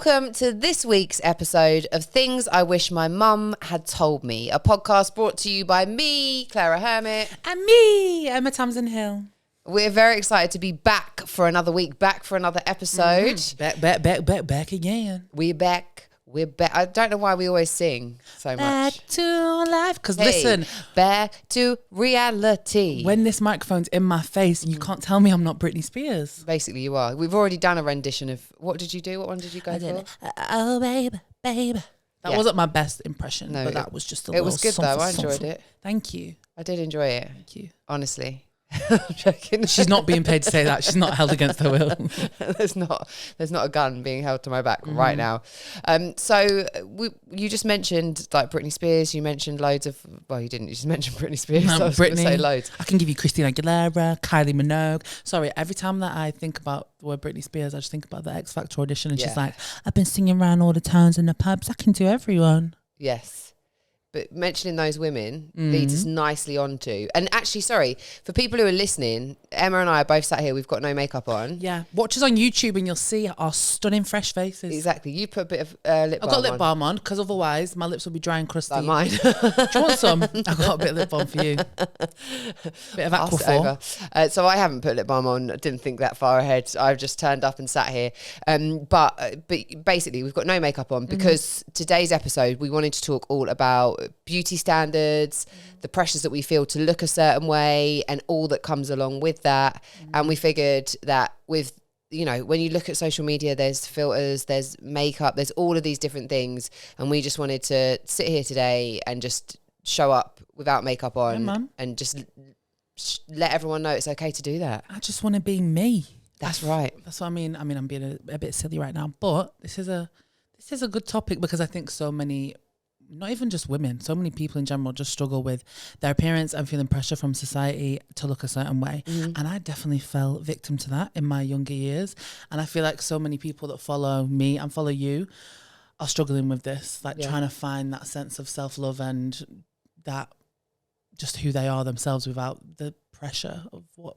Welcome to this week's episode of Things I Wish My Mum Had Told Me, a podcast brought to you by me, Claira Hermit. And me, Emma Tamsin Hill. We're very excited to be back for another week, back for another episode. Back again. We're back. We're back. I don't know why we always sing so much. Back to life. Because listen, back to reality. when this microphone's in my face, you can't tell me I'm not Britney Spears. Basically, you are. We've already done a rendition of, what did you do? What one did you go for? Oh, baby. That wasn't my best impression, No, but that was just a it little was good though. I enjoyed it. Thank you. I did enjoy it. Thank you. Honestly. I'm joking. She's not being paid to say that. She's not held against her will. there's not a gun being held to my back right now. So you just mentioned like Britney Spears. You mentioned loads of. Well, you didn't. You just mentioned Britney Spears. So I was going to say loads. I can give you Christina Aguilera, Kylie Minogue. Sorry, every time that I think about the word Britney Spears, I just think about the X Factor audition, and she's like, "I've been singing around all the towns and the pubs. I can do everyone." Yes. But mentioning those women leads us nicely onto, and actually, sorry, for people who are listening, Emma and I are both sat here, we've got no makeup on. Yeah. Watch us on YouTube and you'll see our stunning fresh faces. Exactly. You put a bit of lip balm on. I've got lip balm on because otherwise my lips will be dry and crusty. Like mine. Do you want some? I've got a bit of lip balm for you. Bit of Aquaphor. So I haven't put lip balm on. I didn't think that far ahead. I've just turned up and sat here. But basically, we've got no makeup on because today's episode, we wanted to talk all about beauty standards, the pressures that we feel to look a certain way and all that comes along with that. And we figured that with, you know, when you look at social media, there's filters, there's makeup, there's all of these different things. And we just wanted to sit here today and just show up without makeup on and just let everyone know it's okay to do that. I just want to be me. That's right. That's what I mean. I mean, I'm being a bit silly right now, but this is a good topic because I think so many, not even just women, so many people in general just struggle with their appearance and feeling pressure from society to look a certain way. And I definitely fell victim to that in my younger years. And I feel like so many people that follow me and follow you are struggling with this, like trying to find that sense of self-love and that just who they are themselves without the pressure of what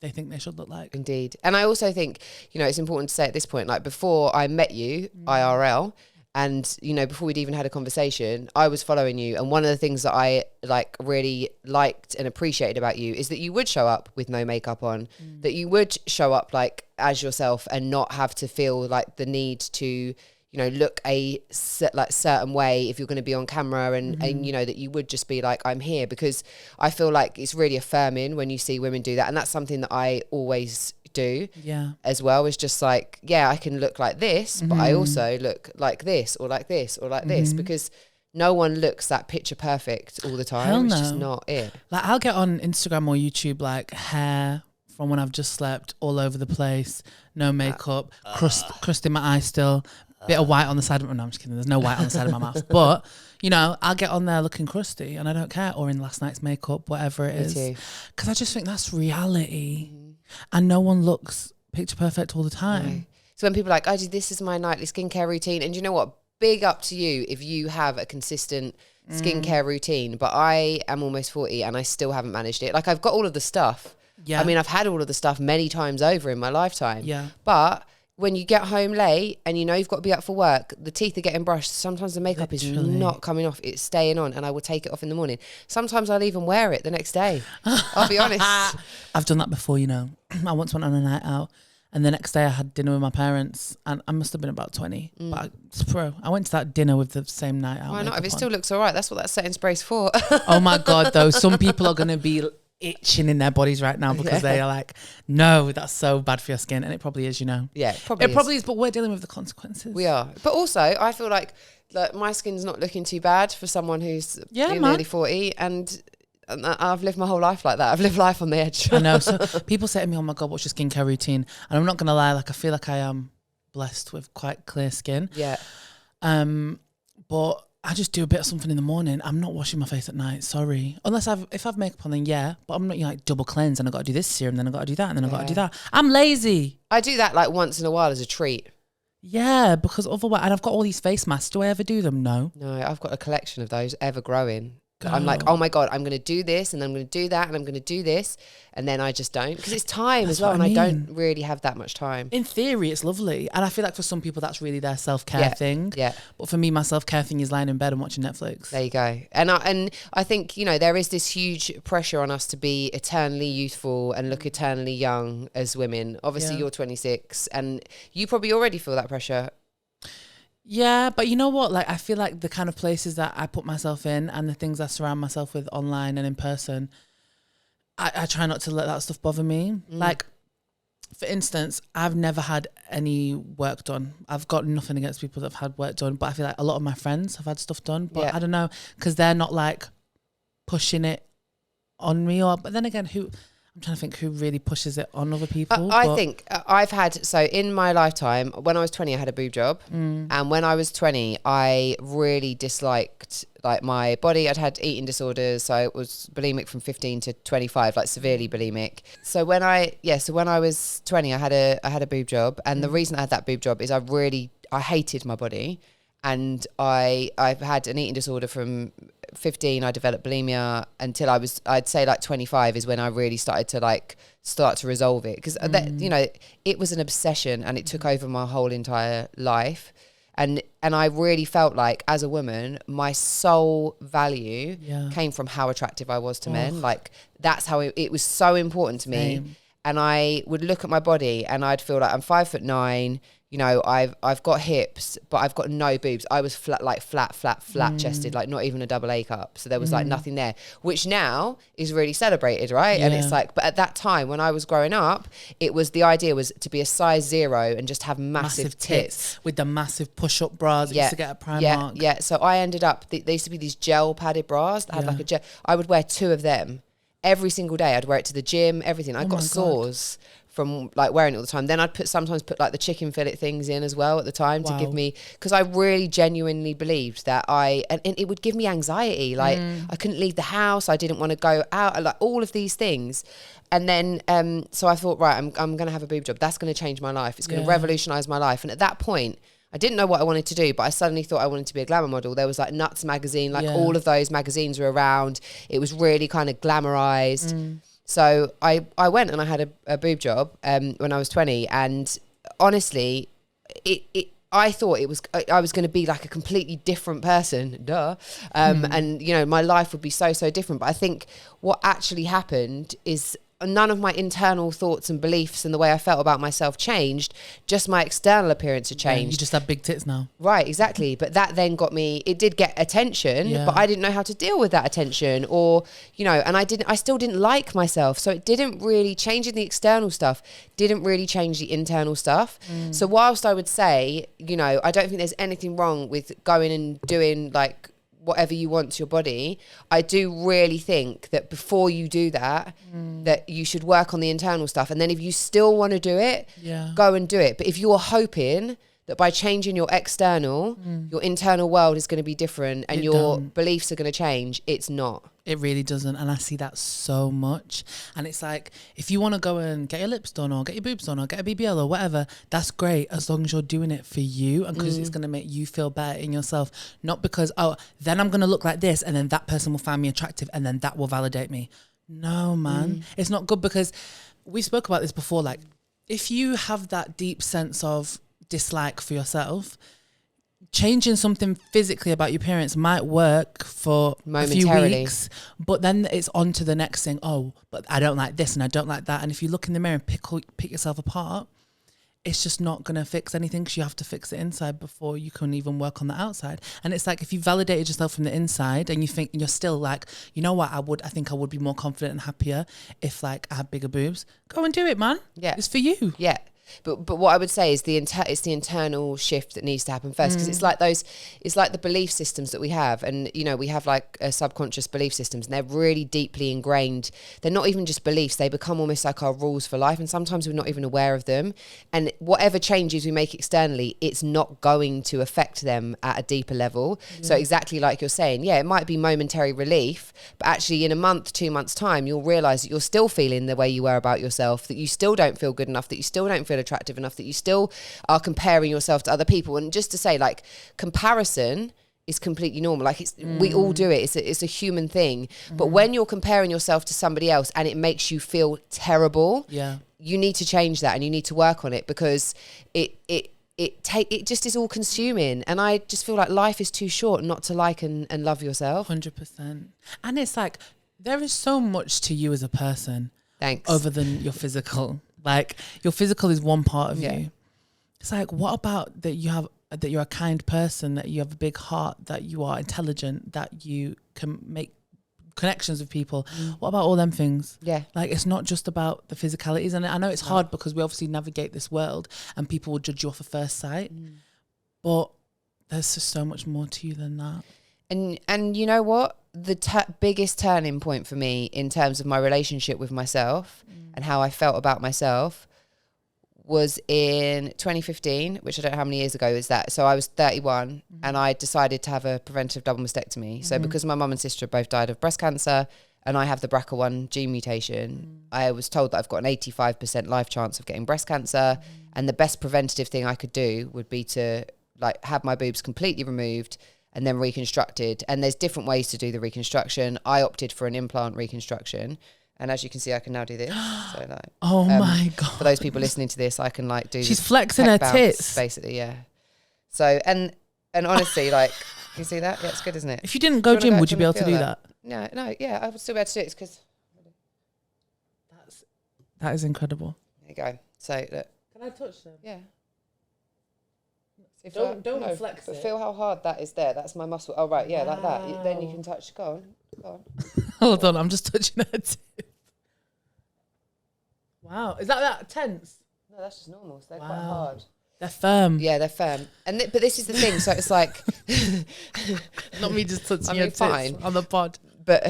they think they should look like. Indeed. And I also think, you know, it's important to say at this point, like before I met you, IRL, and, you know, before we'd even had a conversation, I was following you. And one of the things that I like really liked and appreciated about you is that you would show up with no makeup on, that you would show up like as yourself and not have to feel like the need to, you know, look a certain way if you're going to be on camera and, you know, that you would just be like, I'm here, because I feel like it's really affirming when you see women do that. And that's something that I always do as well, is just like, I can look like this, but I also look like this or like this or like this, because no one looks that picture perfect all the time. Hell no. It's just not it. Like I'll get on Instagram or YouTube like hair from when I've just slept all over the place, no makeup, crust in my eye still, bit of white on the side of my, no, I'm just kidding, there's no white on the side of my mouth, but you know, I'll get on there looking crusty and I don't care, or in last night's makeup, whatever it is, because I just think that's reality. And no one looks picture perfect all the time. No. So when people are like, oh, this is my nightly skincare routine, and you know what, big up to you if you have a consistent skincare routine, but I am almost 40 and I still haven't managed it. Like I've got all of the stuff. I mean, I've had all of the stuff many times over in my lifetime. But when you get home late and you know you've got to be up for work, the teeth are getting brushed. Sometimes the makeup is not coming off. It's staying on, and I will take it off in the morning. Sometimes I'll even wear it the next day. I'll be honest. I've done that before, you know. I once went on a night out and the next day I had dinner with my parents and I must have been about 20. But I went to that dinner with the same night out. Why not? If it still looks all right, that's what that setting spray's for. Oh my God, though. Some people are going to be itching in their bodies right now because they are like, no, that's so bad for your skin, and it probably is, you know. Yeah, it probably is, but we're dealing with the consequences. We are, but also I feel like my skin's not looking too bad for someone who's nearly 40, and I've lived my whole life like that. I've lived life on the edge. I know. So people say to me, oh my God, what's your skincare routine? And I'm not gonna lie, like I feel like I am blessed with quite clear skin, but I just do a bit of something in the morning. I'm not washing my face at night. Sorry. Unless if I've makeup on, then but I'm not, you know, like double cleanse and I got to do this serum, then I got to do that, and then I got to do that. I'm lazy. I do that like once in a while as a treat. Because otherwise, and I've got all these face masks. Do I ever do them? No. No, I've got a collection of those ever growing. I'm like, oh my God, I'm going to do this and I'm going to do that and I'm going to do this. And then I just don't, because it's time as well. And I don't really have that much time. In theory, it's lovely. And I feel like for some people, that's really their self-care thing. Yeah. But for me, my self-care thing is lying in bed and watching Netflix. There you go. And I think, you know, there is this huge pressure on us to be eternally youthful and look eternally young as women. Obviously, you're 26 and you probably already feel that pressure. Yeah, but you know what? Like, I feel like the kind of places that I put myself in and the things I surround myself with online and in person, I try not to let that stuff bother me. Like, for instance, I've never had any work done. I've got nothing against people that have had work done, but I feel like a lot of my friends have had stuff done. But I don't know, because they're not like pushing it on me. But then again, I'm trying to think who really pushes it on other people. I think I've had, so in my lifetime, when I was 20, I had a boob job. And when I was 20, I really disliked like my body. I'd had eating disorders. So I was bulimic from 15 to 25, like severely bulimic. So when I was 20, I had a boob job. And the reason I had that boob job is I hated my body. And I've had an eating disorder from 15. I developed bulimia until I'd say like 25 is when I really started to resolve it. Because, you know, it was an obsession and it took over my whole entire life. And I really felt like as a woman, my sole value came from how attractive I was to men. Like that's how it was so important to me. And I would look at my body and I'd feel like I'm 5'9". You know, I've got hips, but I've got no boobs. I was flat chested, like not even a double A cup. So there was like nothing there, which now is really celebrated, right? And it's like, but at that time when I was growing up, the idea was to be a size 0 and just have massive tits. With the massive push-up bras that used to get at Primark. Yeah. So I ended up, there used to be these gel padded bras that had like a gel. I would wear 2 of them every single day. I'd wear it to the gym, everything. I got sores from like wearing it all the time. Then I'd sometimes put like the chicken fillet things in as well at the time to give me, because I really genuinely believed that and it would give me anxiety. Like I couldn't leave the house. I didn't want to go out, like all of these things. And then, so I thought, right, I'm going to have a boob job. That's going to change my life. It's going to revolutionize my life. And at that point, I didn't know what I wanted to do, but I suddenly thought I wanted to be a glamour model. There was like Nuts magazine, like all of those magazines were around. It was really kind of glamorized. So I went and I had a boob job when I was 20, and honestly, I thought I was going to be like a completely different person, and you know my life would be so different. But I think what actually happened is none of my internal thoughts and beliefs and the way I felt about myself changed. Just my external appearance had changed. You just have big tits now. Right, exactly. But that then it did get attention, but I didn't know how to deal with that attention, or, you know, and I still didn't like myself. So it didn't really, changing the external stuff didn't really change the internal stuff. So whilst I would say, you know, I don't think there's anything wrong with going and doing like whatever you want to your body, I do really think that before you do that, that you should work on the internal stuff. And then if you still want to do it, go and do it. But if you're hoping that by changing your external, your internal world is going to be different and your beliefs are going to change, it's not. It really doesn't. And I see that so much. And it's like, if you want to go and get your lips done or get your boobs done or get a BBL or whatever, that's great as long as you're doing it for you and because it's going to make you feel better in yourself. Not because, then I'm going to look like this and then that person will find me attractive and then that will validate me. No, man. It's not good, because we spoke about this before. Like, if you have that deep sense of dislike for yourself, changing something physically about your appearance might work for a few weeks, but then it's on to the next thing. Oh, but I don't like this and I don't like that. And if you look in the mirror and pick yourself apart, it's just not going to fix anything, because you have to fix the inside before you can even work on the outside. And it's like, if you validated yourself from the inside and you think you're still like, you know what, I think I would be more confident and happier if like I had bigger boobs, go and do it, man. Yeah. It's for you. Yeah. But what I would say is it's the internal shift that needs to happen first, because it's like the belief systems that we have, and you know we have like subconscious belief systems, and they're really deeply ingrained. They're not even just beliefs; they become almost like our rules for life, and sometimes we're not even aware of them. And whatever changes we make externally, it's not going to affect them at a deeper level. So exactly like you're saying, it might be momentary relief, but actually in a month, 2 months time, you'll realize that you're still feeling the way you were about yourself, that you still don't feel good enough, that you still don't feel attractive enough, that you still are comparing yourself to other people. And just to say, like, comparison is completely normal. Like we all do it. It's a human thing. But when you're comparing yourself to somebody else and it makes you feel terrible, you need to change that and you need to work on it, because it just is all consuming. And I just feel like life is too short not to like and love yourself. 100%. And it's like, there is so much to you as a person. Thanks. Other than your physical. Like, your physical is one part of you. It's like, what about that you're a kind person, that you have a big heart, that you are intelligent, that you can make connections with people. What about all them things? Yeah. Like, it's not just about the physicalities. And I know it's hard because we obviously navigate this world and people will judge you off at first sight. But there's just so much more to you than that. And you know what? The biggest turning point for me in terms of my relationship with myself and how I felt about myself was in 2015, which I don't know how many years ago is that. So I was 31 and I decided to have a preventive double mastectomy. So because my mum and sister both died of breast cancer and I have the BRCA1 gene mutation, I was told that I've got an 85% life chance of getting breast cancer. And the best preventative thing I could do would be to like have my boobs completely removed and then reconstructed. And there's different ways to do the reconstruction. I opted for an implant reconstruction. And as you can see, I can now do this. So like, my God. For those people listening to this, I can like do. She's flexing her tits, basically. Yeah. So and honestly, like, you see that? Yeah, it's good, isn't it? If you didn't go gym, would you be able to do that? No, yeah, I would still be able to do it because. That is incredible. There you go. So look. Can I touch them? Yeah. Don't flex but it. Feel how hard that is there. That's my muscle. Oh right, yeah, like that. Then you can touch. Go on. Hold on, I'm just touching her tip. Wow, is that tense? No, that's just normal. So they're quite hard. They're firm. Yeah, they're firm. And but this is the thing. So it's like, not me just touching your tits on the pod. But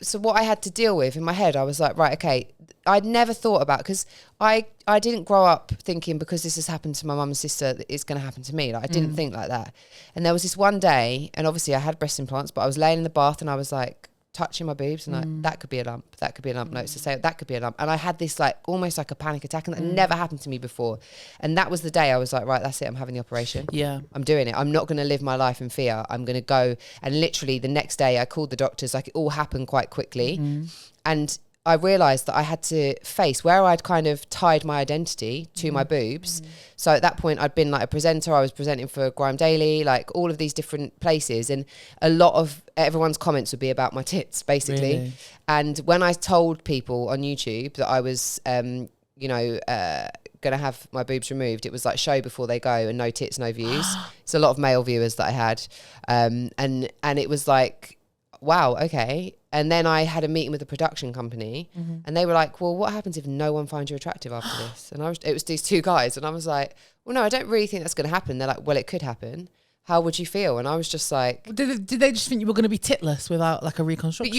so what I had to deal with in my head, I was like, right, okay. I'd never thought about, because I didn't grow up thinking because this has happened to my mum and sister that it's going to happen to me. Like I didn't think like that. And there was this one day, and obviously I had breast implants, but I was laying in the bath and I was like touching my boobs and like, that could be a lump. That could be a lump. No, it's to say that could be a lump. And I had this like almost like a panic attack, and that never happened to me before. And that was the day I was like, right, that's it. I'm having the operation. Yeah. I'm doing it. I'm not going to live my life in fear. I'm going to go. And literally the next day I called the doctors. Like it all happened quite quickly. And I realised that I had to face where I'd kind of tied my identity to my boobs. So at that point I'd been like a presenter. I was presenting for Grime Daily, like all of these different places. And a lot of everyone's comments would be about my tits, basically. Really? And when I told people on YouTube that I was, going to have my boobs removed, it was like show before they go and no tits, no views. It's a lot of male viewers that I had. And it was like, wow, okay. And then I had a meeting with the production company and they were like, well, what happens if no one finds you attractive after this? And it was these two guys. And I was like, well, no, I don't really think that's going to happen. They're like, well, it could happen. How would you feel? And I was just like, did they just think you were going to be titless without like a reconstruction? but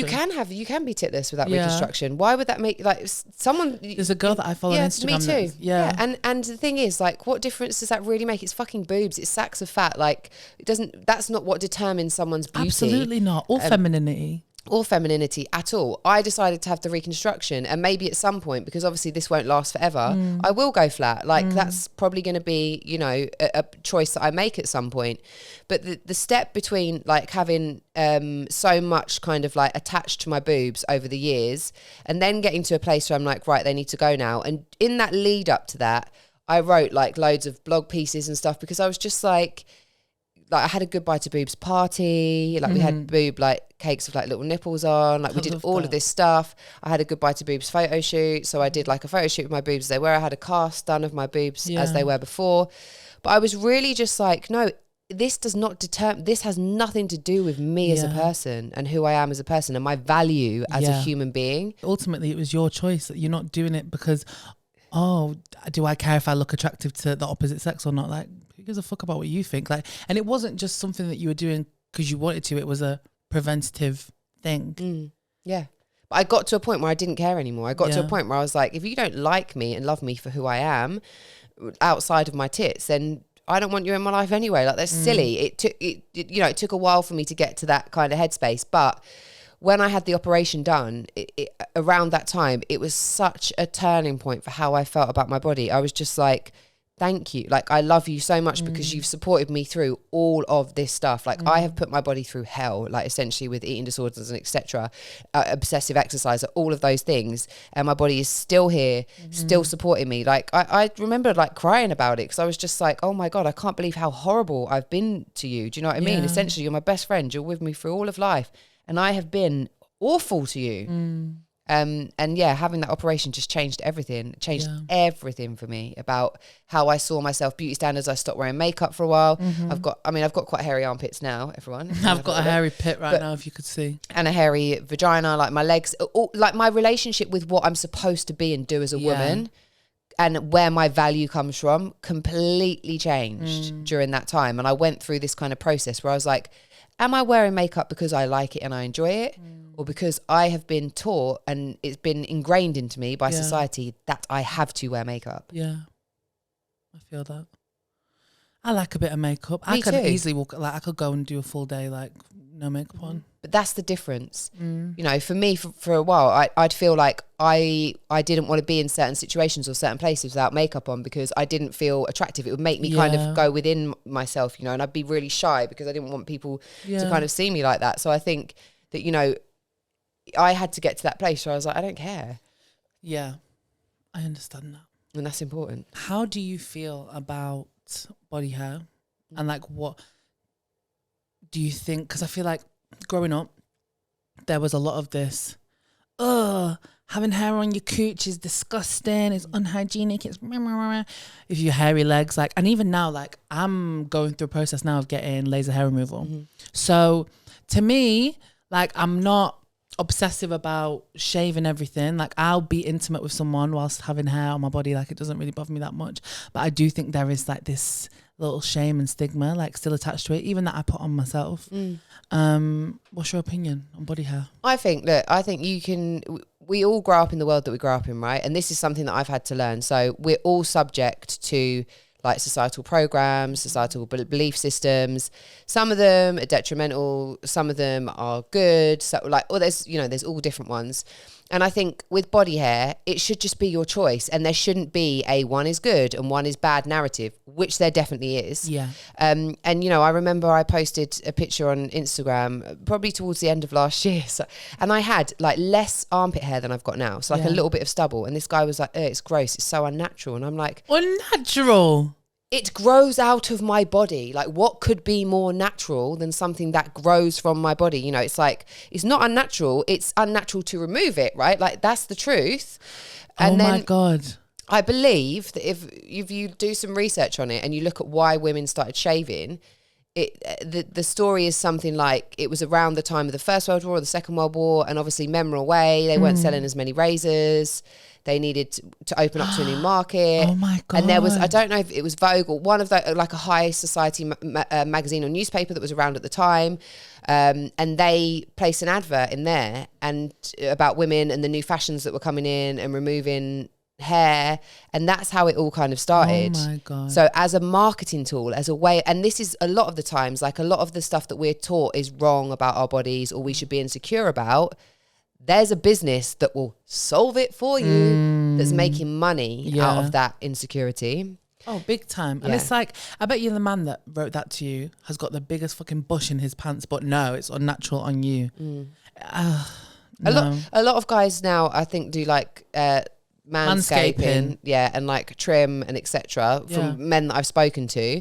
you can be titless without reconstruction. Why would that make like someone? There's a girl that I follow on Instagram. Me too. Yeah. And the thing is, like, what difference does that really make? It's fucking boobs. It's sacks of fat. Like, it doesn't. That's not what determines someone's beauty. Absolutely not. Or femininity. Or femininity at all. I decided to have the reconstruction, and maybe at some point, because obviously this won't last forever, I will go flat. Like that's probably going to be, a choice that I make at some point. But the step between like having so much kind of like attached to my boobs over the years, and then getting to a place where I'm like, right, they need to go now. And in that lead up to that, I wrote like loads of blog pieces and stuff, because I was just like I had a goodbye to boobs party. Like we had boob like cakes with like little nipples on. Like we did all of this stuff. I had a goodbye to boobs photo shoot. So I did like a photo shoot with my boobs as they were. I had a cast done of my boobs as they were before. But I was really just like, no, this does not determine, this has nothing to do with me as a person and who I am as a person and my value as a human being. Ultimately, it was your choice. You're not doing it because, oh, do I care if I look attractive to the opposite sex or not? Like, who gives a fuck about what you think? Like, and it wasn't just something that you were doing because you wanted to. It was a preventative thing. Yeah. But I got to a point where I didn't care anymore. I got to a point where I was like, if you don't like me and love me for who I am outside of my tits, then I don't want you in my life anyway. Like, that's silly. It took a while for me to get to that kind of headspace. But when I had the operation done, around that time, it was such a turning point for how I felt about my body. I was just like, thank you. Like, I love you so much because you've supported me through all of this stuff. Like, I have put my body through hell, like essentially with eating disorders and etc. Obsessive exercise, all of those things. And my body is still here, still supporting me. Like, I remember like crying about it because I was just like, oh my God, I can't believe how horrible I've been to you. Do you know what I mean? Essentially, you're my best friend. You're with me through all of life. And I have been awful to you. And yeah, having that operation just changed everything. It changed everything for me about how I saw myself, beauty standards. I stopped wearing makeup for a while. I've got quite hairy armpits now, everyone. I've got a hairy pit right now, if you could see. And a hairy vagina, like my legs, like my relationship with what I'm supposed to be and do as a woman and where my value comes from completely changed during that time. And I went through this kind of process where I was like, am I wearing makeup because I like it and I enjoy it? Or because I have been taught and it's been ingrained into me by society that I have to wear makeup? Yeah, I feel that. I like a bit of makeup. Me I could too. easily walk, like I could go and do a full day, like no makeup on. But that's the difference. You know, for me, for a while, I'd feel like I didn't want to be in certain situations or certain places without makeup on because I didn't feel attractive. It would make me kind of go within myself, you know, and I'd be really shy because I didn't want people to kind of see me like that. So I think that, you know, I had to get to that place where I was like, I don't care. Yeah, I understand that. And that's important. How do you feel about body hair? And like, what do you think? Because I feel like growing up, there was a lot of this, having hair on your cooch is disgusting, it's unhygienic, it's if you hairy legs, like, and even now, like, I'm going through a process now of getting laser hair removal. So to me, like, I'm not obsessive about shaving everything. Like, I'll be intimate with someone whilst having hair on my body, like, it doesn't really bother me that much. But I do think there is like this little shame and stigma like still attached to it, even that I put on myself. What's your opinion on body hair? I think we all grow up in the world that we grow up in, right? And this is something that I've had to learn. So we're all subject to like societal programs, societal belief systems. Some of them are detrimental, some of them are good. So like, there's all different ones. And I think with body hair, it should just be your choice. And there shouldn't be a one is good and one is bad narrative, which there definitely is. Yeah. And, you know, I remember I posted a picture on Instagram probably towards the end of last year. And I had like less armpit hair than I've got now. So like a little bit of stubble. And this guy was like, it's gross. It's so unnatural. And I'm like, unnatural? It grows out of my body. Like, what could be more natural than something that grows from my body? You know, it's like, it's not unnatural. It's unnatural to remove it, right? Like, that's the truth. And my God. I believe that if you do some research on it and you look at why women started shaving, the story is something like it was around the time of the First World War or the Second World War, and obviously men were away. They weren't selling as many razors. They needed to open up to a new market. Oh my God. And there was, I don't know if it was Vogue or one of the, like a high society magazine or newspaper that was around at the time. And they placed an advert in there and about women and the new fashions that were coming in and removing hair, and that's how it all kind of started. Oh my God. So as a marketing tool, as a way, and this is a lot of the times, like a lot of the stuff that we're taught is wrong about our bodies or we should be insecure about. There's a business that will solve it for you that's making money out of that insecurity. Oh, big time. And it's like, I bet you the man that wrote that to you has got the biggest fucking bush in his pants, but no, it's unnatural on you. A lot of guys now, I think, do like manscaping, and like trim and etc. from men that I've spoken to,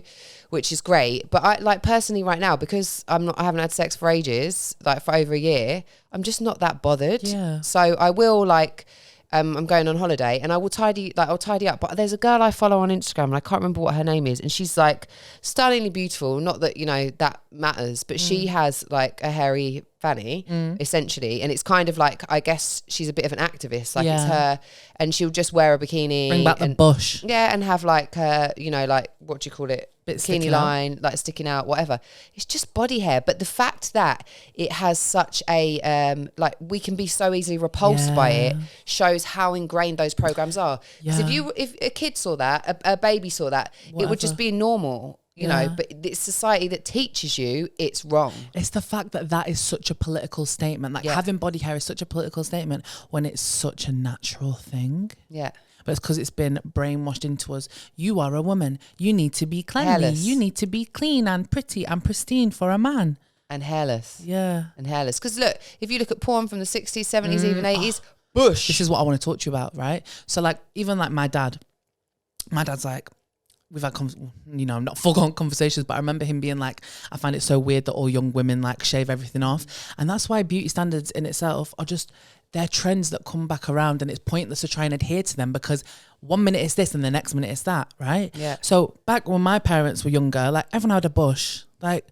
which is great. But I like personally right now, because I haven't had sex for ages, like for over a year, I'm just not that bothered. Yeah. So I will like, I'm going on holiday and I'll tidy up. But there's a girl I follow on Instagram and I can't remember what her name is, and she's like stunningly beautiful. Not that, you know, that matters, but she has like a hairy fanny essentially, and it's kind of like, I guess she's a bit of an activist, like it's her, and she'll just wear a bikini, bring back the bush, and have like her, you know, like what do you call it, bikini line, like sticking out, whatever. It's just body hair, but the fact that it has such a like we can be so easily repulsed by it shows how ingrained those programs are. Because if a kid saw that, a baby saw that, it would just be normal. you know, but it's society that teaches you it's wrong. It's the fact that that is such a political statement. Like having body hair is such a political statement when it's such a natural thing. Yeah. But it's because it's been brainwashed into us. You are a woman. You need to be cleanly. Hairless. You need to be clean and pretty and pristine for a man. And hairless. Yeah. And hairless. Because look, if you look at porn from the 60s, 70s, even 80s, bush. This is what I want to talk to you about, right? So like, even like my dad's like, we've had, not full-on conversations, but I remember him being like, I find it so weird that all young women like shave everything off. And that's why beauty standards in itself are just, they're trends that come back around, and it's pointless to try and adhere to them because 1 minute it's this and the next minute it's that, right? Yeah. So back when my parents were younger, like everyone had a bush, like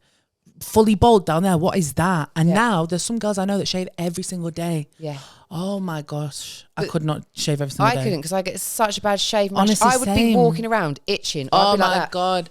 fully bald down there. What is that? And now there's some girls I know that shave every single day. Yeah. Oh my gosh. I could not shave every single day. I couldn't because I get such a bad shave. Honestly, I would be walking around itching. Oh I'd be like my that. God.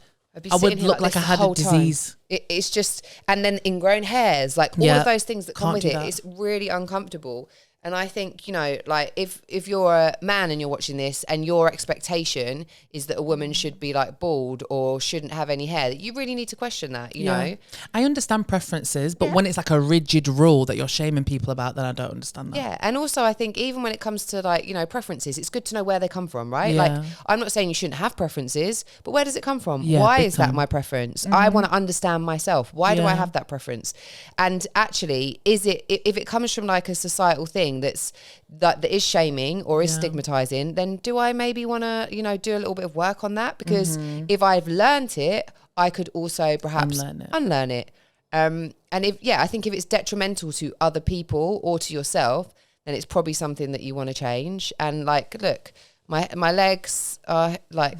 I would look like I had a disease. It's just, and then ingrown hairs, like all of those things that come with it. It's really uncomfortable. And I think, like if you're a man and you're watching this and your expectation is that a woman should be like bald or shouldn't have any hair, you really need to question that, you know? I understand preferences, but when it's like a rigid rule that you're shaming people about, then I don't understand that. Yeah. And also I think even when it comes to like, preferences, it's good to know where they come from, right? Like I'm not saying you shouldn't have preferences, but where does it come from? Why is that my preference? I want to understand myself. Why do I have that preference? And actually, if it comes from like a societal thing that is shaming or is stigmatizing, then do I maybe want to do a little bit of work on that? Because if I've learned it, I could also perhaps unlearn it. And I think if it's detrimental to other people or to yourself, then it's probably something that you want to change. And like, look, my legs are like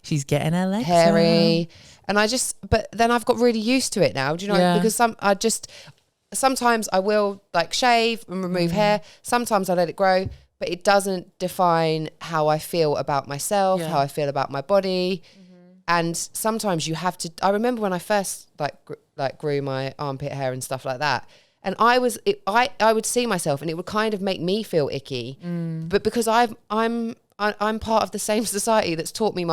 she's getting her legs hairy, and but then I've got really used to it now. Do you know? Because sometimes I will like shave and remove hair. Sometimes I let it grow, but it doesn't define how I feel about myself, how I feel about my body. And sometimes you have to, I remember when I first like grew my armpit hair and stuff like that. And I would see myself and it would kind of make me feel icky. But because I'm part of the same society that's taught me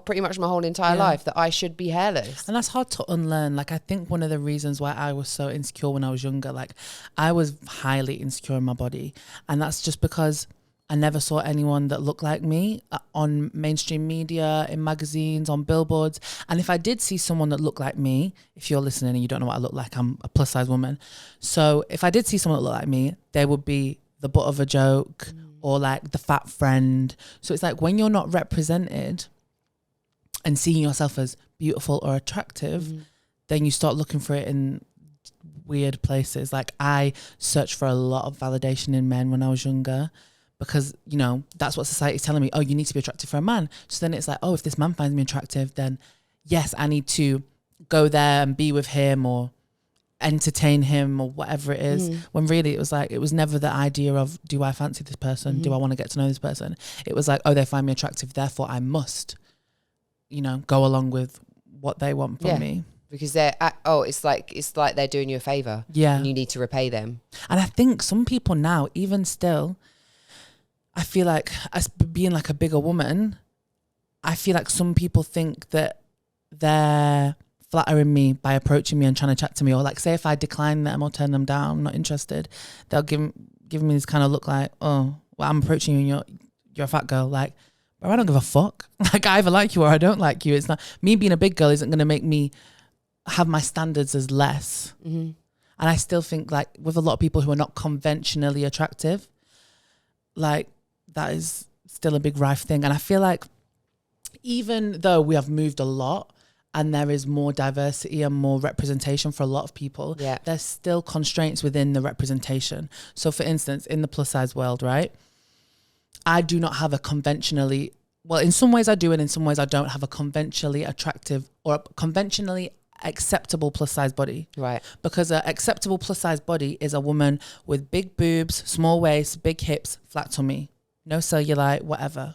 pretty much my whole entire life that I should be hairless. And that's hard to unlearn. Like I think one of the reasons why I was so insecure when I was younger, like I was highly insecure in my body. And that's just because I never saw anyone that looked like me on mainstream media, in magazines, on billboards. And if I did see someone that looked like me, if you're listening and you don't know what I look like, I'm a plus size woman. So if I did see someone that looked like me, they would be the butt of a joke or like the fat friend. So it's like when you're not represented and seeing yourself as beautiful or attractive, then you start looking for it in weird places. Like I searched for a lot of validation in men when I was younger because, that's what society is telling me. Oh, you need to be attractive for a man. So then it's like, oh, if this man finds me attractive, then yes, I need to go there and be with him or entertain him or whatever it is, when really it was like, it was never the idea of, do I fancy this person? Do I want to get to know this person? It was like, oh, they find me attractive, therefore I must, go along with what they want from me. Because it's like they're doing you a favor. Yeah. And you need to repay them. And I think some people now, even still, I feel like as being like a bigger woman, I feel like some people think that they're flattering me by approaching me and trying to chat to me, or like say if I decline them or turn them down, I'm not interested, they'll give me this kind of look like, oh, well, I'm approaching you and you're a fat girl. Like, bro, I don't give a fuck. Like I either like you or I don't like you. It's not me being a big girl isn't going to make me have my standards as less. And I still think like with a lot of people who are not conventionally attractive, like that is still a big rife thing. And I feel like even though we have moved a lot and there is more diversity and more representation for a lot of people, there's still constraints within the representation. So for instance, in the plus size world, right? I do not have a conventionally, well, in some ways I do, and in some ways I don't have a conventionally attractive or a conventionally acceptable plus size body. Right. Because an acceptable plus size body is a woman with big boobs, small waist, big hips, flat tummy, no cellulite, whatever.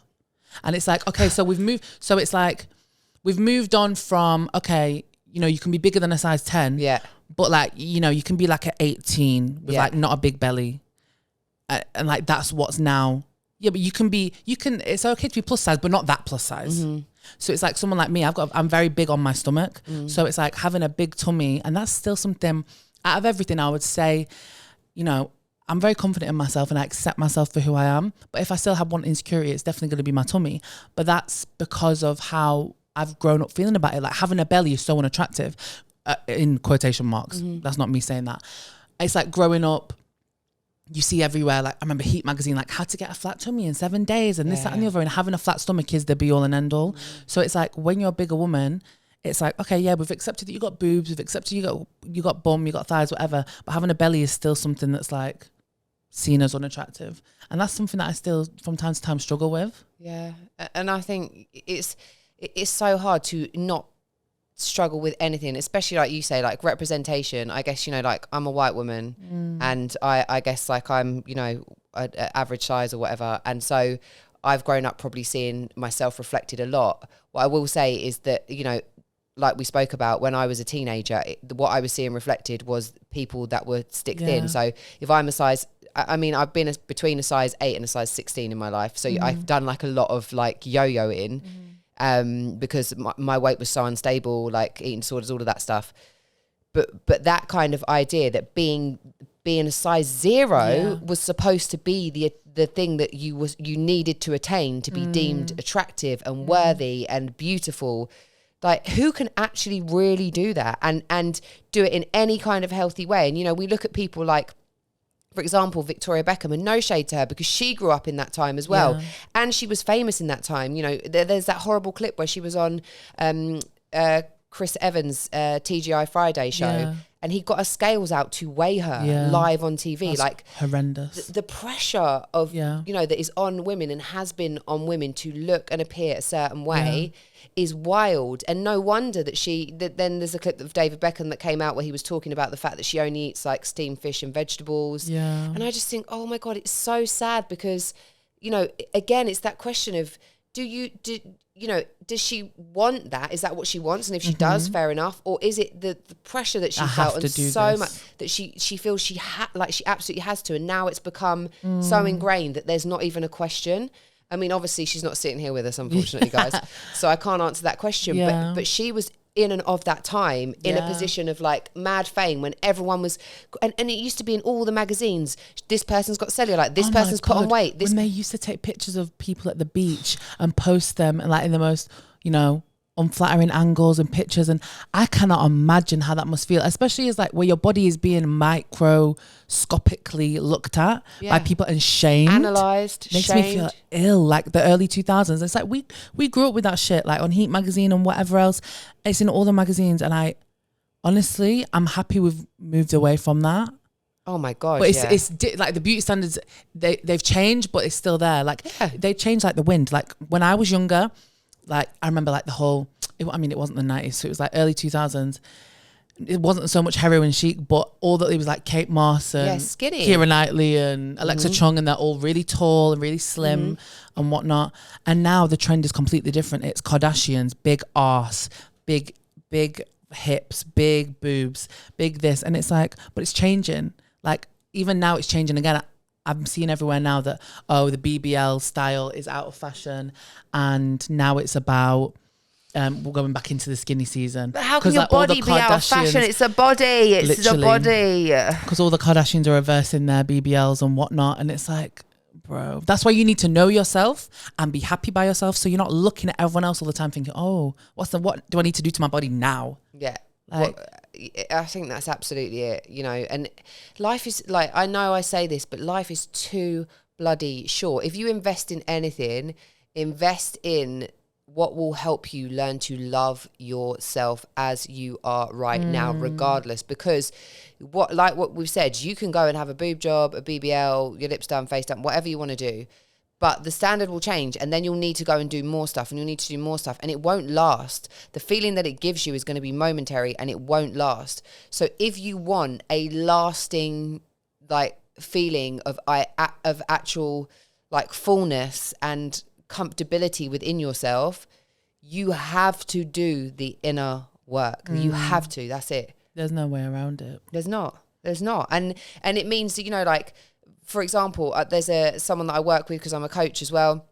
And it's like, okay, so we've moved on from, okay, you can be bigger than a size 10. Yeah. But like, you can be like an 18 with like not a big belly. And like, that's what's now. Yeah, but it's okay to be plus size, but not that plus size. So it's like someone like me, I'm very big on my stomach. So it's like having a big tummy, and that's still something out of everything I would say, you know, I'm very confident in myself and I accept myself for who I am. But if I still have one insecurity, it's definitely going to be my tummy. But that's because of how I've grown up feeling about it. Like having a belly is so unattractive, in quotation marks. That's not me saying that. It's like growing up, you see everywhere, like I remember Heat magazine, like how to get a flat tummy in 7 days and this, that and the other, and having a flat stomach is the be all and end all. So it's like when you're a bigger woman, it's like, okay, yeah, we've accepted that you got boobs, we've accepted you got bum, you got thighs, whatever, but having a belly is still something that's like seen as unattractive. And that's something that I still from time to time struggle with. Yeah. And I think it's so hard to not struggle with anything, especially like you say, like representation. I guess, you know, like I'm a white woman and I guess like I'm, you know, a average size or whatever. And so I've grown up probably seeing myself reflected a lot. What I will say is that, you know, like we spoke about when I was a teenager, what I was seeing reflected was people that were stick thin. So if I'm a size, I mean, I've been between a size 8 and a size 16 in my life. So I've done like a lot of like yo-yoing because my weight was so unstable, like eating disorders, all of that stuff. But that kind of idea that being a size 0 was supposed to be the thing that you needed to attain to be deemed attractive and worthy and beautiful. Like, who can actually really do that and do it in any kind of healthy way? And, you know, we look at people like, for example, Victoria Beckham, and no shade to her because she grew up in that time as well. Yeah. And she was famous in that time. You know, there's that horrible clip where she was on Chris Evans' TGI Friday show and he got her scales out to weigh her live on TV. That's like horrendous. The pressure of, you know, that is on women and has been on women to look and appear a certain way is wild. And no wonder that then there's a clip of David Beckham that came out where he was talking about the fact that she only eats like steamed fish and vegetables. And I just think, oh my God, it's so sad because, you know, again, it's that question of, does she want that? Is that what she wants? And if she does, fair enough. Or is it the pressure that she felt and so much that she feels she absolutely has to, and now it's become so ingrained that there's not even a question. I mean, obviously she's not sitting here with us, unfortunately, guys. So I can't answer that question. But she was in and of that time in a position of like mad fame when everyone was, and it used to be in all the magazines, this person's got cellulite, this person's put on weight. When they used to take pictures of people at the beach and post them and like in the most, you know, unflattering angles and pictures, and I cannot imagine how that must feel, especially as like where your body is being microscopically looked at by people and shamed, analysed, makes me feel ill. Like the early 2000s, it's like we grew up with that shit, like on Heat magazine and whatever else. It's in all the magazines, and I'm happy we've moved away from that. Oh my God. But it's like the beauty standards, they've changed, but it's still there. Like they changed like the wind. Like when I was younger, like I remember like the whole, it wasn't the 90s, so it was like early 2000s. It wasn't so much heroin chic, but all that it was like Kate Moss and Keira Knightley and Alexa Chung, and they're all really tall and really slim and whatnot. And now the trend is completely different. It's Kardashians, big arse, big hips, big boobs, big this. And it's like, but it's changing. Like even now it's changing again. I'm seeing everywhere now that, the BBL style is out of fashion, and now it's about we're going back into the skinny season. But how can your body be out of fashion? It's a body. It's a body. Because all the Kardashians are reversing their BBLs and whatnot, and it's like, bro, that's why you need to know yourself and be happy by yourself, so you're not looking at everyone else all the time thinking, what do I need to do to my body now? Yeah. Like, I think that's absolutely it, you know. And life is like, I know I say this, but life is too bloody short. If you invest in anything, invest in what will help you learn to love yourself as you are right now, regardless. Because what we've said, you can go and have a boob job, a BBL, your lips done, face done, whatever you want to do. But the standard will change, and then you'll need to go and do more stuff, and you'll need to do more stuff, and it won't last. The feeling that it gives you is going to be momentary, and it won't last. So if you want a lasting, like, feeling of actual, like, fullness and comfortability within yourself, you have to do the inner work. You have to. That's it. There's no way around it. There's not. And it means that, you know, like, for example, there's someone that I work with because I'm a coach as well.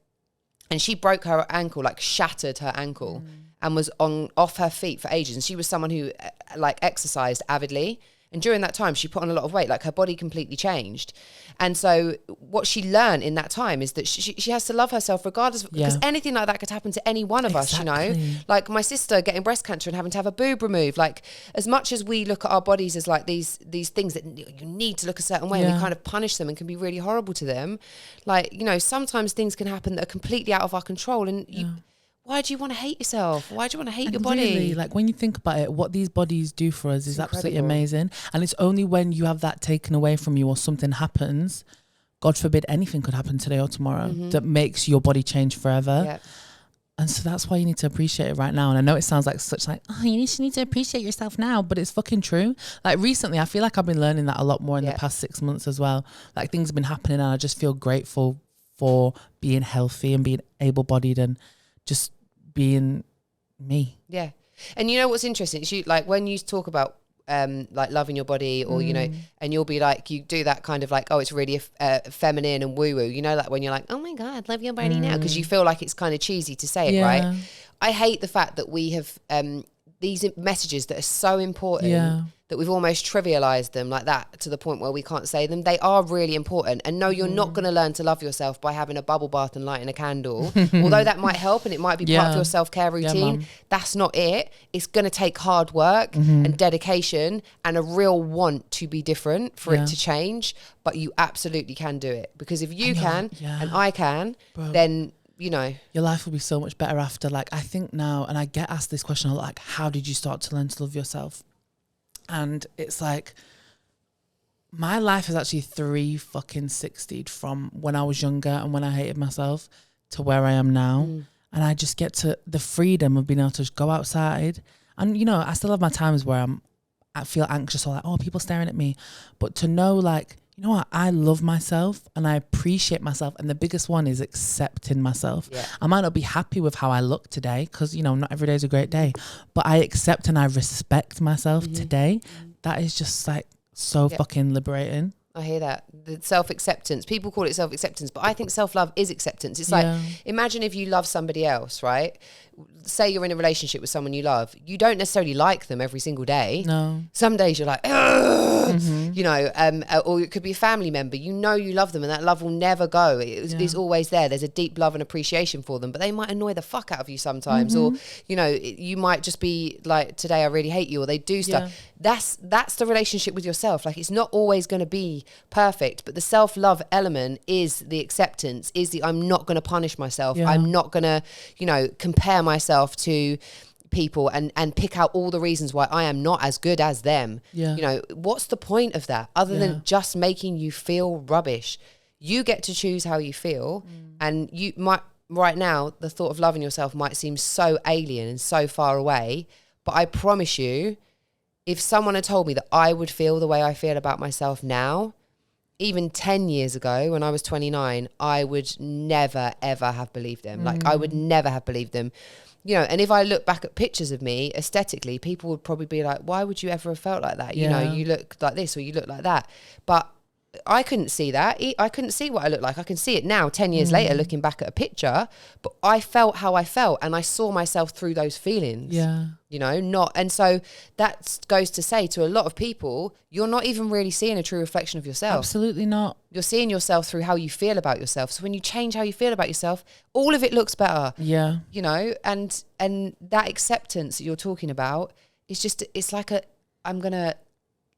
and she broke her ankle, like shattered her ankle, and was off her feet for ages. And she was someone who like exercised avidly. And during that time, she put on a lot of weight, like her body completely changed. And so what she learned in that time is that she has to love herself regardless, because anything like that could happen to any one of us, you know? Like my sister getting breast cancer and having to have a boob removed. Like, as much as we look at our bodies as like these things that you need to look a certain way, and we kind of punish them and can be really horrible to them. Like, you know, sometimes things can happen that are completely out of our control, and why do you want to hate yourself? Why do you want to hate your body? Really, like when you think about it, what these bodies do for us is absolutely amazing. And it's only when you have that taken away from you or something happens, God forbid anything could happen today or tomorrow, that makes your body change forever. Yep. And so that's why you need to appreciate it right now. And I know it sounds like such like, oh, you just need to appreciate yourself now, but it's fucking true. Like recently, I feel like I've been learning that a lot more in the past 6 months as well. Like things have been happening and I just feel grateful for being healthy and being able-bodied and just being me. Yeah. And you know what's interesting? It's you, like when you talk about like loving your body, or you know, and you'll be like, you do that kind of like, oh, it's really feminine and woo woo, you know, like when you're like, oh my God, love your body now, because you feel like it's kind of cheesy to say it, right? I hate the fact that we have these messages that are so important that we've almost trivialized them like that to the point where we can't say them. They are really important. And no, you're not going to learn to love yourself by having a bubble bath and lighting a candle. Although that might help and it might be part of your self-care routine. That's not it. It's going to take hard work and dedication and a real want to be different for it to change. But you absolutely can do it. Because if you can and I can, then, you know, your life will be so much better after. Like, I think now, and I get asked this question a lot, like, how did you start to learn to love yourself? And it's like, my life has actually 360'd from when I was younger and when I hated myself to where I am now. And I just get to the freedom of being able to just go outside. And, you know, I still have my times where I feel anxious or like, oh, people staring at me. But to know, like, you know what, I love myself and I appreciate myself. And the biggest one is accepting myself. I might not be happy with how I look today because, you know, not every day is a great day, but I accept and I respect myself today. That is just like so fucking liberating. I hear that. The self-acceptance. People call it self-acceptance, but I think self-love is acceptance. It's like, imagine if you love somebody else, right? Say you're in a relationship with someone you love. You don't necessarily like them every single day. No. Some days you're like, you know, or it could be a family member. You know you love them and that love will never go. It's always there. There's a deep love and appreciation for them, but they might annoy the fuck out of you sometimes. Or, you know, you might just be like, today I really hate you, or they do stuff. That's the relationship with yourself. Like, it's not always going to be perfect, but the self-love element is the acceptance, is the, I'm not going to punish myself. I'm not going to, you know, compare myself to people and pick out all the reasons why I am not as good as them. You know, what's the point of that other than just making you feel rubbish? You get to choose how you feel. And you might, right now, the thought of loving yourself might seem so alien and so far away, but I promise you, if someone had told me that I would feel the way I feel about myself now, even 10 years ago when I was 29, I would never, ever have believed them. Like, I would never have believed them. You know, and if I look back at pictures of me aesthetically, people would probably be like, why would you ever have felt like that? You know, you look like this or you look like that. But I couldn't see that. I couldn't see what I looked like. I can see it now, 10 years later, looking back at a picture. But I felt how I felt and I saw myself through those feelings. You know, not. And so that goes to say to a lot of people, you're not even really seeing a true reflection of yourself. Absolutely not. You're seeing yourself through how you feel about yourself. So when you change how you feel about yourself, all of it looks better. You know, and that acceptance that you're talking about is just, it's like I'm going to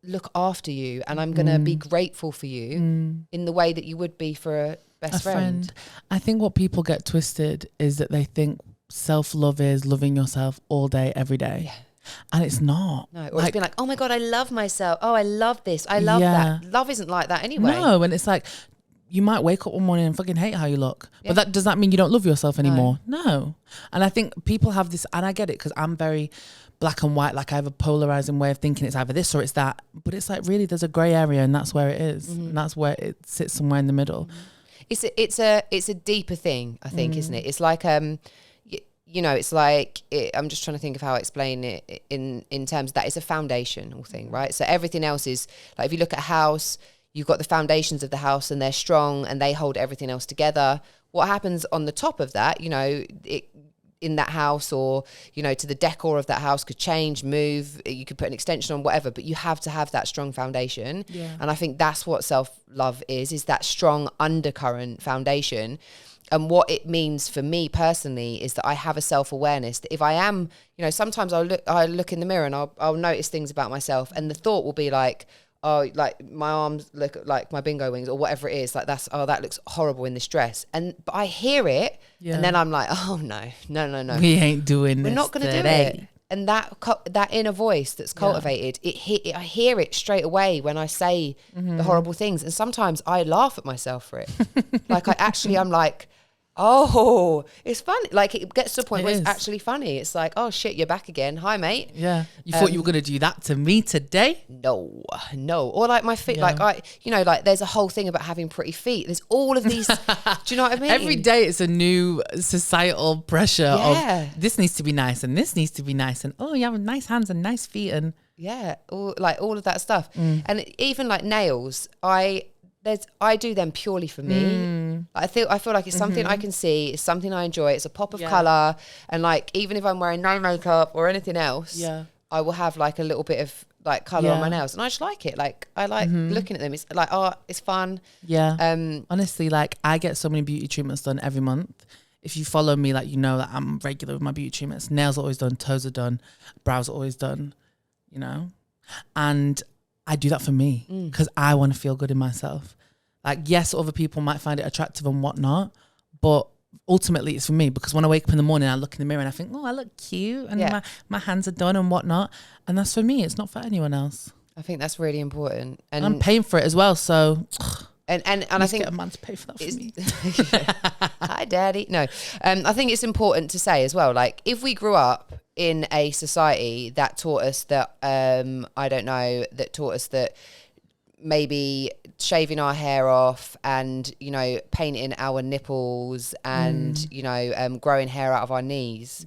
look after you and I'm going to be grateful for you in the way that you would be for a best friend. I think what people get twisted is that they think self-love is loving yourself all day, every day. And it's not. No, or it's been like, oh my God, I love myself. Oh, I love this. I love that. Love isn't like that anyway. No, and it's like, you might wake up one morning and fucking hate how you look. But does that mean you don't love yourself anymore? No. And I think people have this, and I get it because I'm very black and white. Like, I have a polarizing way of thinking. It's either this or it's that. But it's like, really, there's a grey area and that's where it is. And that's where it sits somewhere in the middle. It's a deeper thing, I think, isn't it? It's like, you know, it's like, I'm just trying to think of how I explain it in terms of that. It's a foundational thing, right? So everything else is, like, if you look at a house, you've got the foundations of the house and they're strong and they hold everything else together. what happens on the top of that, you know, in that house, or, you know, to the decor of that house could change, move, you could put an extension on, whatever, but you have to have that strong foundation. And I think that's what self-love is that strong undercurrent foundation. And what it means for me personally is that I have a self-awareness that if I am, you know, sometimes I look in the mirror and I'll notice things about myself, and the thought will be like, oh, like my arms look like my bingo wings, or whatever it is, like that looks horrible in this dress. But I hear it, and then I'm like, oh no. We ain't doing this. We're not going to do it. And that inner voice that's cultivated, I hear it straight away when I say the horrible things. And sometimes I laugh at myself for it. Like I'm like, oh, it's funny. Like it gets to a point where it's actually funny. It's like, oh shit, you're back again. Hi, mate. Yeah. You thought you were going to do that to me today? No. Or like my feet, like like there's a whole thing about having pretty feet. There's all of these, do you know what I mean? Every day it's a new societal pressure of this needs to be nice and this needs to be nice. And you have nice hands and nice feet and. Yeah. All of that stuff. And even like nails, I do them purely for me. I feel like it's something I can see. It's something I enjoy. It's a pop of color, and like even if I'm wearing no makeup or anything else, I will have like a little bit of like color on my nails, and I just like it. Like I like looking at them. It's like it's fun. Yeah. Honestly, like I get so many beauty treatments done every month. If you follow me, like you know that I'm regular with my beauty treatments. Nails are always done, toes are done, brows are always done. You know, and I do that for me because I want to feel good in myself. Like, yes, other people might find it attractive and whatnot, but ultimately it's for me, because when I wake up in the morning, I look in the mirror and I think, oh, I look cute and my hands are done and whatnot. And that's for me. It's not for anyone else. I think that's really important. And I'm paying for it as well. So... And I think get a man to pay for that for me. Hi, daddy. No, I think it's important to say as well. Like, if we grew up in a society that taught us that, that taught us that maybe shaving our hair off and, you know, painting our nipples and, you know, growing hair out of our knees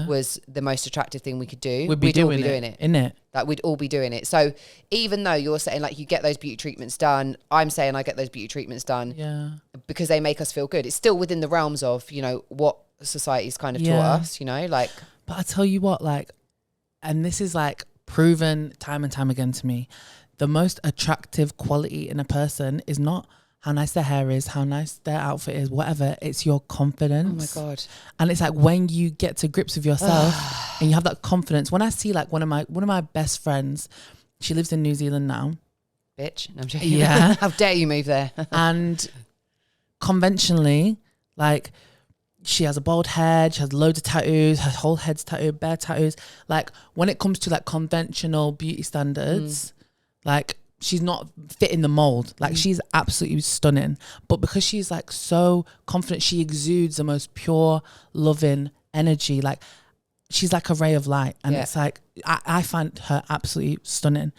was the most attractive thing we could do. We'd all be doing it. Innit? Like we'd all be doing it. So even though you're saying like you get those beauty treatments done, I'm saying I get those beauty treatments done because they make us feel good. It's still within the realms of, you know, what society's kind of taught us, you know, like. But I tell you what, like, and this is like proven time and time again to me, the most attractive quality in a person is not how nice their hair is, how nice their outfit is, whatever. It's your confidence. Oh my God. And it's like when you get to grips with yourself and you have that confidence. When I see like one of my best friends, she lives in New Zealand now. Bitch. No, I'm joking. Yeah. How dare you move there? And conventionally, like, she has a bald head, she has loads of tattoos, her whole head's tattooed, bare tattoos. Like, when it comes to like conventional beauty standards, like, she's not fitting the mold. Like, she's absolutely stunning. But because she's like so confident, she exudes the most pure, loving energy. Like, she's like a ray of light. And it's like, I find her absolutely stunning.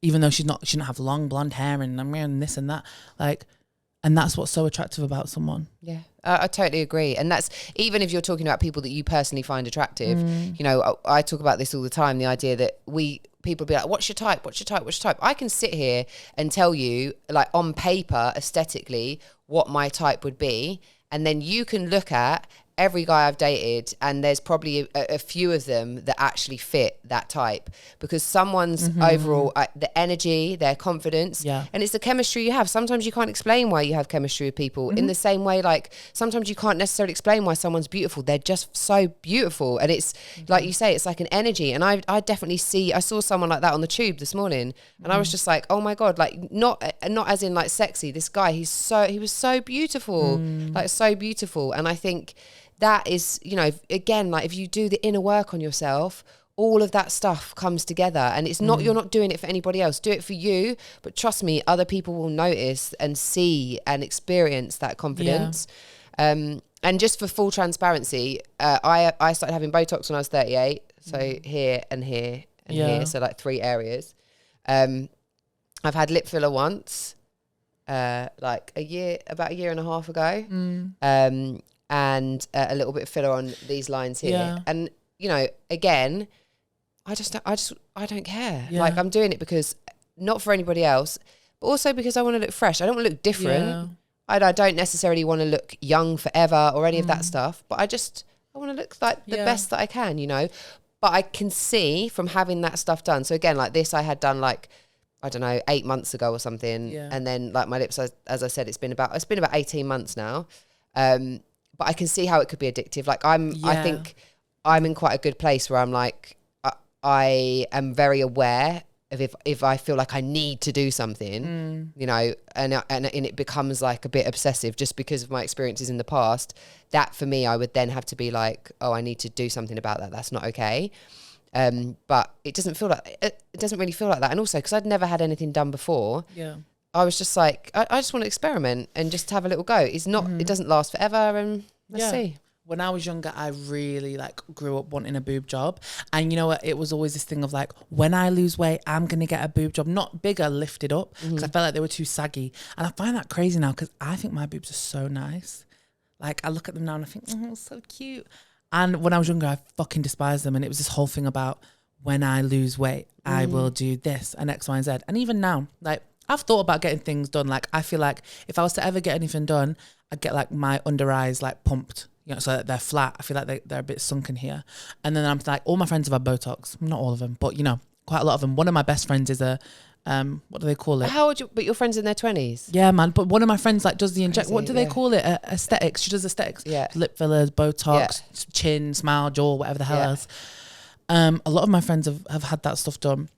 Even though she doesn't have long blonde hair and I'm wearing this and that. Like, and that's what's so attractive about someone. Yeah, I totally agree. And that's, even if you're talking about people that you personally find attractive, you know, I talk about this all the time, the idea that people be like, what's your type? What's your type? What's your type? I can sit here and tell you, like, on paper, aesthetically, what my type would be. And then you can look at every guy I've dated, and there's probably a few of them that actually fit that type, because someone's overall, the energy, their confidence, and it's the chemistry you have. Sometimes you can't explain why you have chemistry with people. In the same way, like, sometimes you can't necessarily explain why someone's beautiful. They're just so beautiful. And it's like you say, it's like an energy. And I definitely I saw someone like that on the tube this morning, and I was just like, oh my God, like, not as in like sexy. This guy, he was so beautiful, like so beautiful. And I think that is, you know, again, like, if you do the inner work on yourself, all of that stuff comes together. And it's not, you're not doing it for anybody else. Do it for you. But trust me, other people will notice and see and experience that confidence. And just for full transparency, I started having Botox when I was 38. So here and here and here. So like 3 areas. I've had lip filler once, like about a year and a half ago. And a little bit of filler on these lines here. And, you know, again, I don't care. Like, I'm doing it because, not for anybody else, but also because I want to look fresh. I don't want to look different. I don't necessarily want to look young forever or any of that stuff, but I want to look like the best that I can, you know. But I can see from having that stuff done. So again, like this, I had done like, I don't know, 8 months ago or something. Yeah. And then like my lips, as I said, it's been about 18 months now. But I can see how it could be addictive. Like I think I'm in quite a good place where I'm like, I am very aware of if I feel like I need to do something, you know, and it becomes like a bit obsessive just because of my experiences in the past, that for me, I would then have to be like, oh, I need to do something about that. That's not okay. But it doesn't really feel like that. And also because I'd never had anything done before. Yeah. I was just like, I just want to experiment and just have a little go. It's not, it doesn't last forever, and let's see. When I was younger, I really like grew up wanting a boob job. And you know what? It was always this thing of like, when I lose weight, I'm going to get a boob job. Not bigger, lifted up, because I felt like they were too saggy. And I find that crazy now because I think my boobs are so nice. Like I look at them now and I think, oh, so cute. And when I was younger, I fucking despised them. And it was this whole thing about when I lose weight, I will do this and X, Y, and Z. And even now, like I've thought about getting things done. Like I feel like if I was to ever get anything done, I'd get like my under eyes like pumped. You know, so that they're flat. I feel like they're a bit sunken here. And then I'm like, all my friends have had Botox. Not all of them, but you know, quite a lot of them. One of my best friends is a, what do they call it? How old but your friend's in their 20s? Yeah, man. But one of my friends like does the inject. What do they call it? Aesthetics. She does aesthetics. Yeah. Lip fillers, Botox, chin, smile, jaw, whatever the hell else. A lot of my friends have had that stuff done.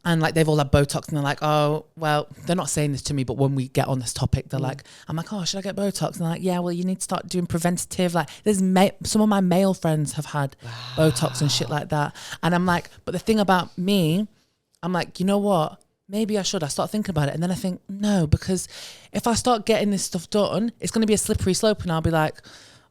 And like they've all had Botox and they're like, oh, well, they're not saying this to me, but when we get on this topic, they're like, I'm like, oh, should I get Botox? And they're like, yeah, well, you need to start doing preventative. Like there's some of my male friends have had Botox and shit like that. And I'm like, but the thing about me, I'm like, you know what? Maybe I should. I start thinking about it. And then I think, no, because if I start getting this stuff done, it's going to be a slippery slope. And I'll be like,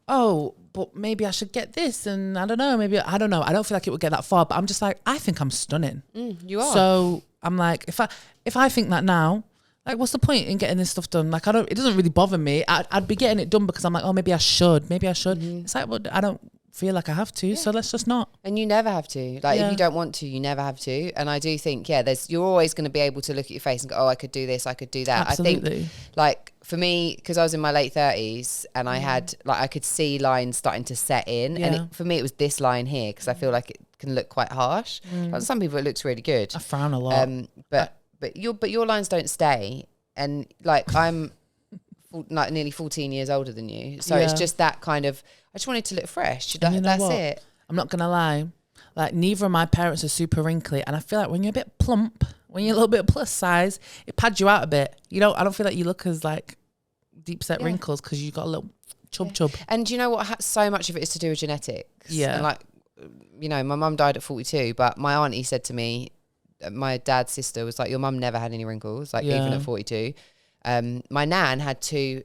oh, but maybe I should get this. And I don't know, I don't know. I don't feel like it would get that far, but I'm just like, I think I'm stunning. You are. So I'm like, if I think that now, like, what's the point in getting this stuff done? Like, it doesn't really bother me. I'd be getting it done because I'm like, oh, maybe I should. It's like, well, I don't feel like I have to, so let's just not. And you never have to. Like, if you don't want to, you never have to. And I do think, you're always going to be able to look at your face and go, oh, I could do this, I could do that. Absolutely. I think, like, for me, because I was in my late 30s and I had, like, I could see lines starting to set in. Yeah. And for me, it was this line here because I feel like it can look quite harsh. Like, some people, it looks really good. I frown a lot. But your lines don't stay. And, like, I'm like nearly 14 years older than you. So it's just that kind of, I just wanted to look fresh. That's it. I'm not going to lie. Like, neither of my parents are super wrinkly. And I feel like when you're a bit plump, when you're a little bit plus size, it pads you out a bit. You know, I don't feel like you look as, like, deep set wrinkles because you got a little chub. And do you know what? So much of it is to do with genetics. Yeah. And, like, you know, my mum died at 42, but my auntie said to me, my dad's sister was like, your mum never had any wrinkles, like, even at 42. My nan had two.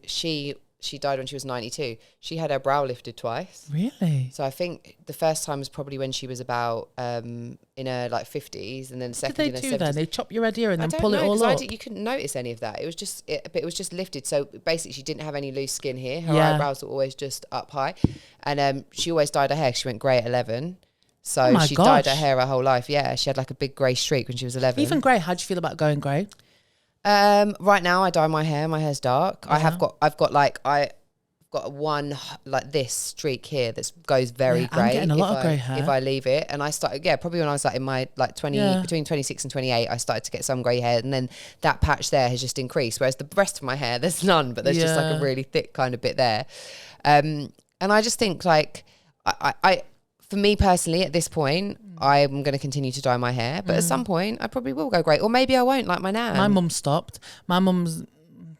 She died when she was 92. She had her brow lifted twice. Really? So I think the first time was probably when she was about in her like 50s, and then the second in her 70s. What did they do then? They chop your head here and then pull it all up? You couldn't notice any of that. It was just, but it was just lifted. So basically, she didn't have any loose skin here. Her eyebrows were always just up high, and she always dyed her hair. She went grey at 11. So she dyed her hair her whole life. Yeah, she had like a big grey streak when she was 11. Even grey. How do you feel about going grey? Right now I dye my hair. My hair's dark. I've got one like this streak here that goes very grey. I'm getting a lot of grey hair if I leave it. And I started, probably when I was like in my like 20, between 26 and 28, I started to get some grey hair, and then that patch there has just increased. Whereas the rest of my hair, there's none, but there's just like a really thick kind of bit there. And I just think like I for me personally, at this point, I'm going to continue to dye my hair. But at some point, I probably will go grey. Or maybe I won't, like my nan. My mum stopped. My mum's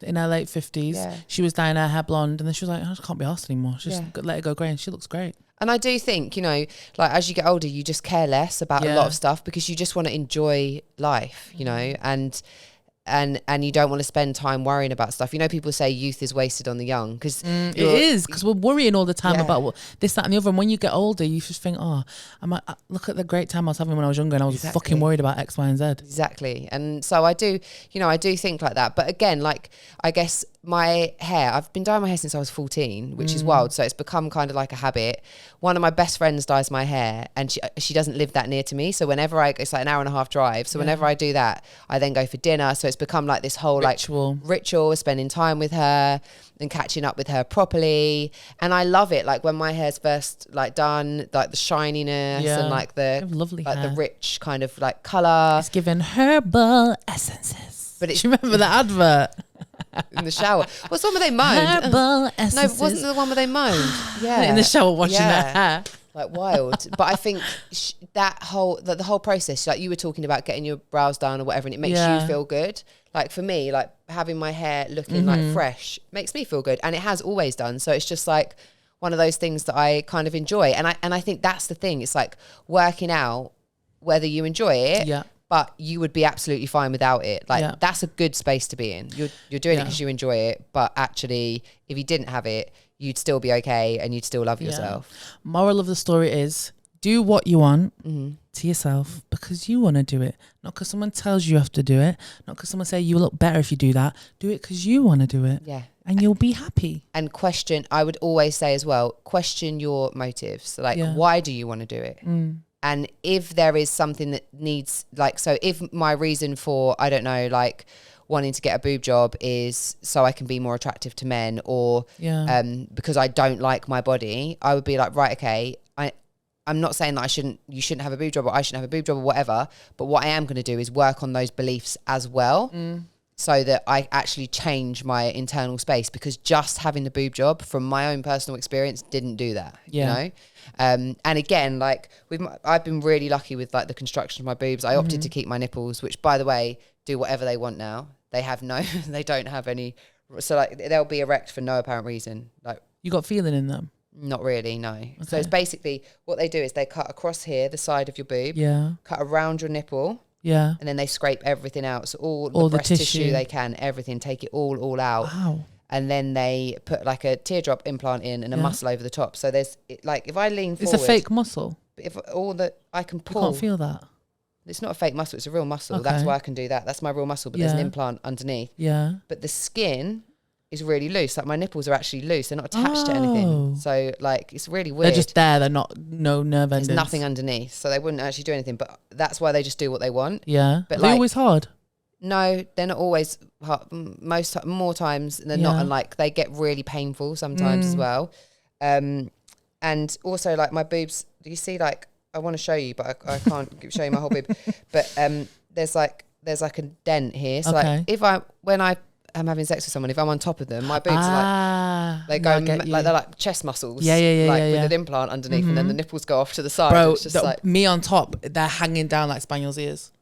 in her late 50s. Yeah. She was dyeing her hair blonde. And then she was like, I just can't be arsed anymore. She just let it go grey. And she looks great. And I do think, you know, like as you get older, you just care less about a lot of stuff because you just want to enjoy life, you know, and you don't want to spend time worrying about stuff. You know, people say youth is wasted on the young because it is, because we're worrying all the time about this, that, and the other. And when you get older, you just think, oh, look at the great time I was having when I was younger, and I was fucking worried about X, Y, and Z. Exactly. And so I do think like that. But again, like I guess my hair, I've been dyeing my hair since I was 14, which is wild. So it's become kind of like a habit. One of my best friends dyes my hair, and she doesn't live that near to me. So whenever it's like an hour and a half drive. So whenever I do that, I then go for dinner. So it's become like this whole ritual, spending time with her and catching up with her properly. And I love it. Like when my hair's first like done, like the shininess and like the lovely like hair. the rich kind of like colour. It's given herbal essences. But do you remember that advert? In the shower. What's the one where they moaned? Herbal essences. No, wasn't the one where they moaned? Yeah. In the shower washing their hair. Like wild. But I think the whole process, like you were talking about getting your brows done or whatever, and it makes you feel good. Like for me, like having my hair looking like fresh makes me feel good, and it has always done. So it's just like one of those things that I kind of enjoy. And I think that's the thing. It's like working out, whether you enjoy it, but you would be absolutely fine without it. Like that's a good space to be in. You're doing it because you enjoy it, but actually if you didn't have it, you'd still be okay and you'd still love yourself. Moral of the story is do what you want to yourself because you want to do it, not because someone tells you have to do it, not because someone say you look better if you do that. Do it because you want to do it. Yeah. And you'll be happy. And I would always say as well, question your motives. Like why do you want to do it? And if there is something that needs, like, so if my reason for, I don't know, like wanting to get a boob job is so I can be more attractive to men, or because I don't like my body, I would be like, right, okay, I'm not saying that you shouldn't have a boob job, or I shouldn't have a boob job or whatever, but what I am going to do is work on those beliefs as well. So that I actually change my internal space, because just having the boob job from my own personal experience didn't do that, you know? And again, like I've been really lucky with like the construction of my boobs. I opted to keep my nipples, which by the way, do whatever they want now. They don't have any, so like they'll be erect for no apparent reason. Like you got feeling in them? Not really, no. Okay. So it's basically what they do is they cut across here, the side of your boob, cut around your nipple. Yeah. And then they scrape everything out. So all the breast tissue they can, everything, take it all out. Wow. And then they put like a teardrop implant in and a muscle over the top. So there's like, if I lean forward. It's a fake muscle. If all that I can pull. You can't feel that. It's not a fake muscle. It's a real muscle. Okay. That's why I can do that. That's my real muscle. But there's an implant underneath. Yeah. But the skin is really loose. Like my nipples are actually loose. They're not attached to anything. So like it's really weird. They're just there. They're not, no nerve endings. There's nothing underneath. So they wouldn't actually do anything. But that's why they just do what they want. Yeah. But they're always hard. No, they're not always hard. More times they're not. And like they get really painful sometimes as well. And also like my boobs, do you see like, I want to show you, but I can't show you my whole boob. But there's like a dent here. So like when I am having sex with someone, if I'm on top of them, my boobs are like, they go like they're like chest muscles. With an implant underneath, and then the nipples go off to the side. Bro, it's just like me on top, they're hanging down like spaniel's ears.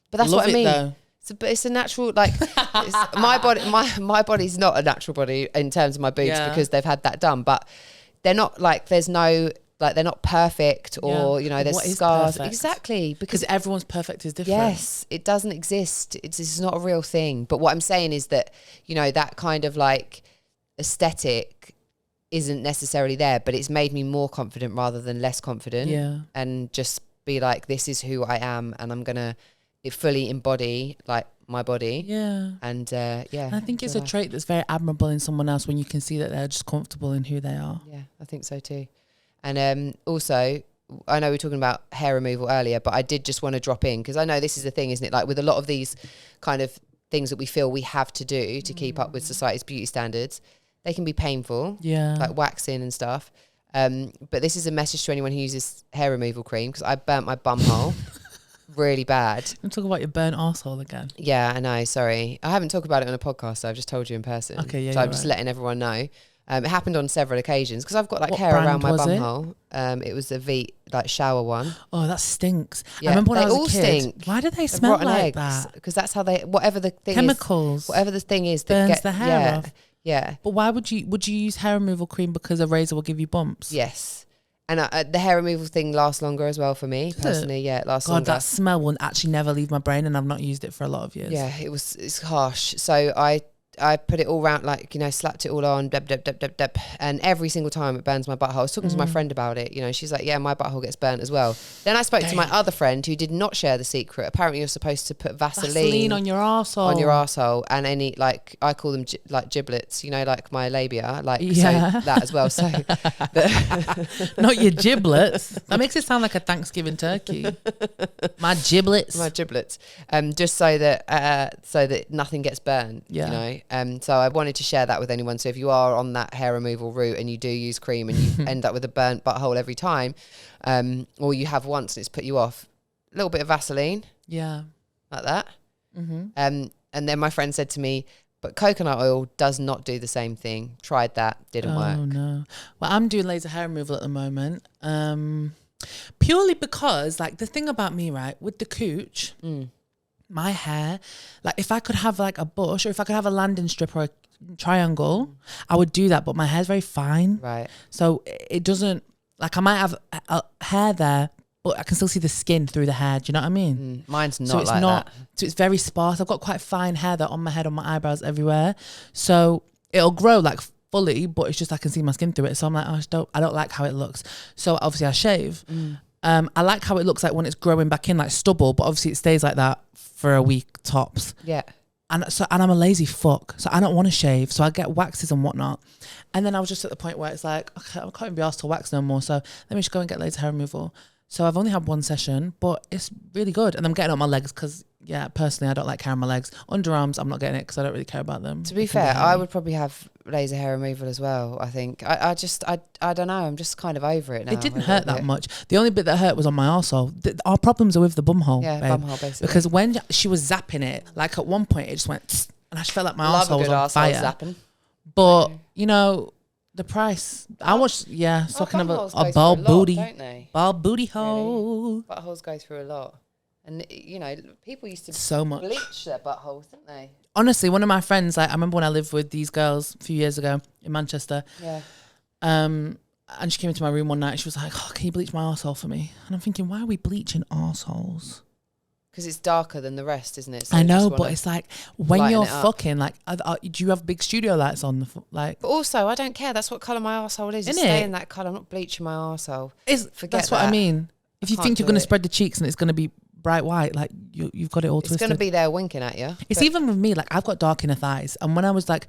But that's what I mean. But it's a natural, like my body. My body's not a natural body in terms of my boobs because they've had that done. But they're not like there's no. Like they're not perfect, or you know, there's scars. Exactly, because everyone's perfect is different. Yes, it doesn't exist. It's not a real thing. But what I'm saying is that, you know, that kind of like aesthetic isn't necessarily there, but it's made me more confident rather than less confident. Yeah, and just be like, this is who I am, and I'm gonna fully embody like my body. Yeah, and and I think it's a trait that's very admirable in someone else when you can see that they're just comfortable in who they are. Yeah, I think so too. And also, I know we were talking about hair removal earlier, but I did just want to drop in, because I know this is the thing, isn't it? Like with a lot of these kind of things that we feel we have to do to keep up with society's beauty standards, they can be painful, like waxing and stuff. But this is a message to anyone who uses hair removal cream, because I burnt my bum hole really bad. I'm talking about your burnt arsehole again. Yeah, I know, sorry. I haven't talked about it on a podcast, so I've just told you in person. Okay, yeah. So I'm just letting everyone know. It happened on several occasions, because I've got like hair around my bum hole. It was a Veet like shower one. Oh, that stinks. Yeah, I remember when I was all a kid. Stink. Why do they smell like that? Because that's how they, whatever the thing chemicals, is, whatever the thing is that burns the hair off. Yeah. But why would you use hair removal cream? Because a razor will give you bumps. Yes. And the hair removal thing lasts longer as well for me personally. Yeah, it lasts longer. God, that smell will actually never leave my brain, and I've not used it for a lot of years. Yeah, it's harsh. So I I put it all round, like, you know, slapped it all on, and every single time it burns my butthole. I was talking to my friend about it, you know, she's like, yeah, my butthole gets burnt as well. Then I spoke to my other friend who did not share the secret. Apparently you're supposed to put Vaseline on your arsehole. On your arsehole, and any, like, I call them like giblets, you know, like my labia, like, so that as well. So not your giblets. That makes it sound like a Thanksgiving turkey. My giblets. Just so that nothing gets burnt, you know. So I wanted to share that with anyone. So if you are on that hair removal route and you do use cream and you end up with a burnt butthole every time, or you have once and it's put you off, a little bit of Vaseline, like that. And then my friend said to me, but coconut oil does not do the same thing. Tried that, didn't work. Oh no. Well, I'm doing laser hair removal at the moment, purely because, like, the thing about me, right, with the cooch, my hair, like, if I could have like a bush, or if I could have a landing strip or a triangle, I would do that, but my hair's very fine, right? So it doesn't, like, I might have a hair there, but I can still see the skin through the hair. Do you know what I mean? Mine's not, so it's like not that. So it's very sparse. I've got quite fine hair that on my head, on my eyebrows, everywhere, so it'll grow like fully, but it's just I can see my skin through it. So I'm like, oh, I don't like how it looks, so obviously I shave. I like how it looks like when it's growing back in, like stubble, but obviously it stays like that for a week tops. Yeah. And I'm a lazy fuck, so I don't want to shave, so I get waxes and whatnot. And then I was just at the point where it's like, okay, I can't even be asked to wax no more, so let me just go and get laser hair removal. So I've only had one session, but it's really good. And I'm getting it on my legs because, yeah, personally, I don't like hair on my legs. Underarms, I'm not getting it because I don't really care about them. To be fair, I would probably have laser hair removal as well, I think. I don't know. I'm just kind of over it now. It didn't hurt that much. The only bit that hurt was on my arsehole. Our problems are with the bumhole. Yeah, babe. bumhole, basically. Because when she was zapping it, like at one point, it just went, tss, and I just felt like my arsehole was on fire. Zapping. But, you know, the price, I watched, sucking a ball booty, don't they? Ball booty hole. Really? Buttholes go through a lot, and you know, people used to so much bleach their buttholes, didn't they? Honestly, one of my friends, like, I remember when I lived with these girls a few years ago in Manchester. Yeah. And she came into my room one night. She was like, "Oh, can you bleach my arsehole for me?" And I'm thinking, why are we bleaching arseholes? Because it's darker than the rest, isn't it? So I know, but it's like when you're fucking, like, do you have big studio lights on? Like, but also, I don't care. That's what colour my arsehole is. Stay in that colour. I'm not bleaching my arsehole. That's what I mean. If you think you're going to spread the cheeks and it's going to be bright white, like, you've got it all twisted. It's going to be there winking at you. It's even with me. Like, I've got dark inner thighs, and when I was like,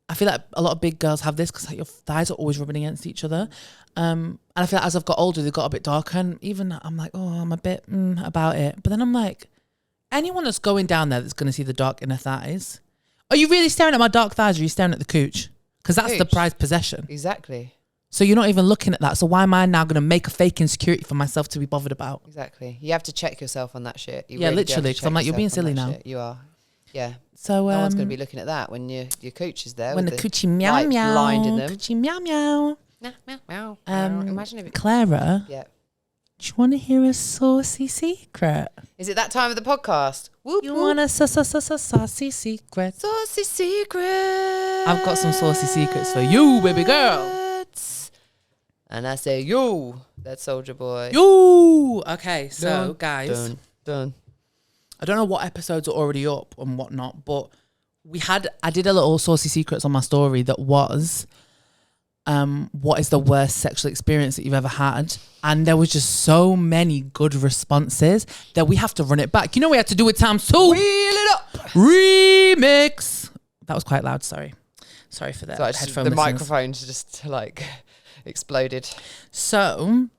I feel like a lot of big girls have this because, like, your thighs are always rubbing against each other. And I feel like as I've got older, they've got a bit darker, and even I'm like, oh, I'm a bit about it. But then I'm like, anyone that's going down there that's going to see the dark inner thighs, are you really staring at my dark thighs, or are you staring at the cooch? Because that's the prized possession. Exactly. So you're not even looking at that. So why am I now going to make a fake insecurity for myself to be bothered about? Exactly. You have to check yourself on that shit. You really literally. Because I'm like, you're being silly now. Shit. You are. Yeah. So no one's going to be looking at that when your cooch is there. When the coochie meow meow. Blinding them. Coochie meow meow. Meow meow meow. Imagine if Claira. Yeah. Do you want to hear a saucy secret? Is it that time of the podcast? Whoop, you want a saucy secret? Saucy secret. I've got some saucy secrets for you, baby girl. And I say, yo, that's Soldier Boy. Yo. Okay, so guys. Done. I don't know what episodes are already up and whatnot, but I did a little saucy secrets on my story that was, what is the worst sexual experience that you've ever had? And there was just so many good responses that we have to run it back. You know, we had to do it times 2. Wheel it up. Remix. That was quite loud. Sorry for that. So the microphone's just like exploded. So,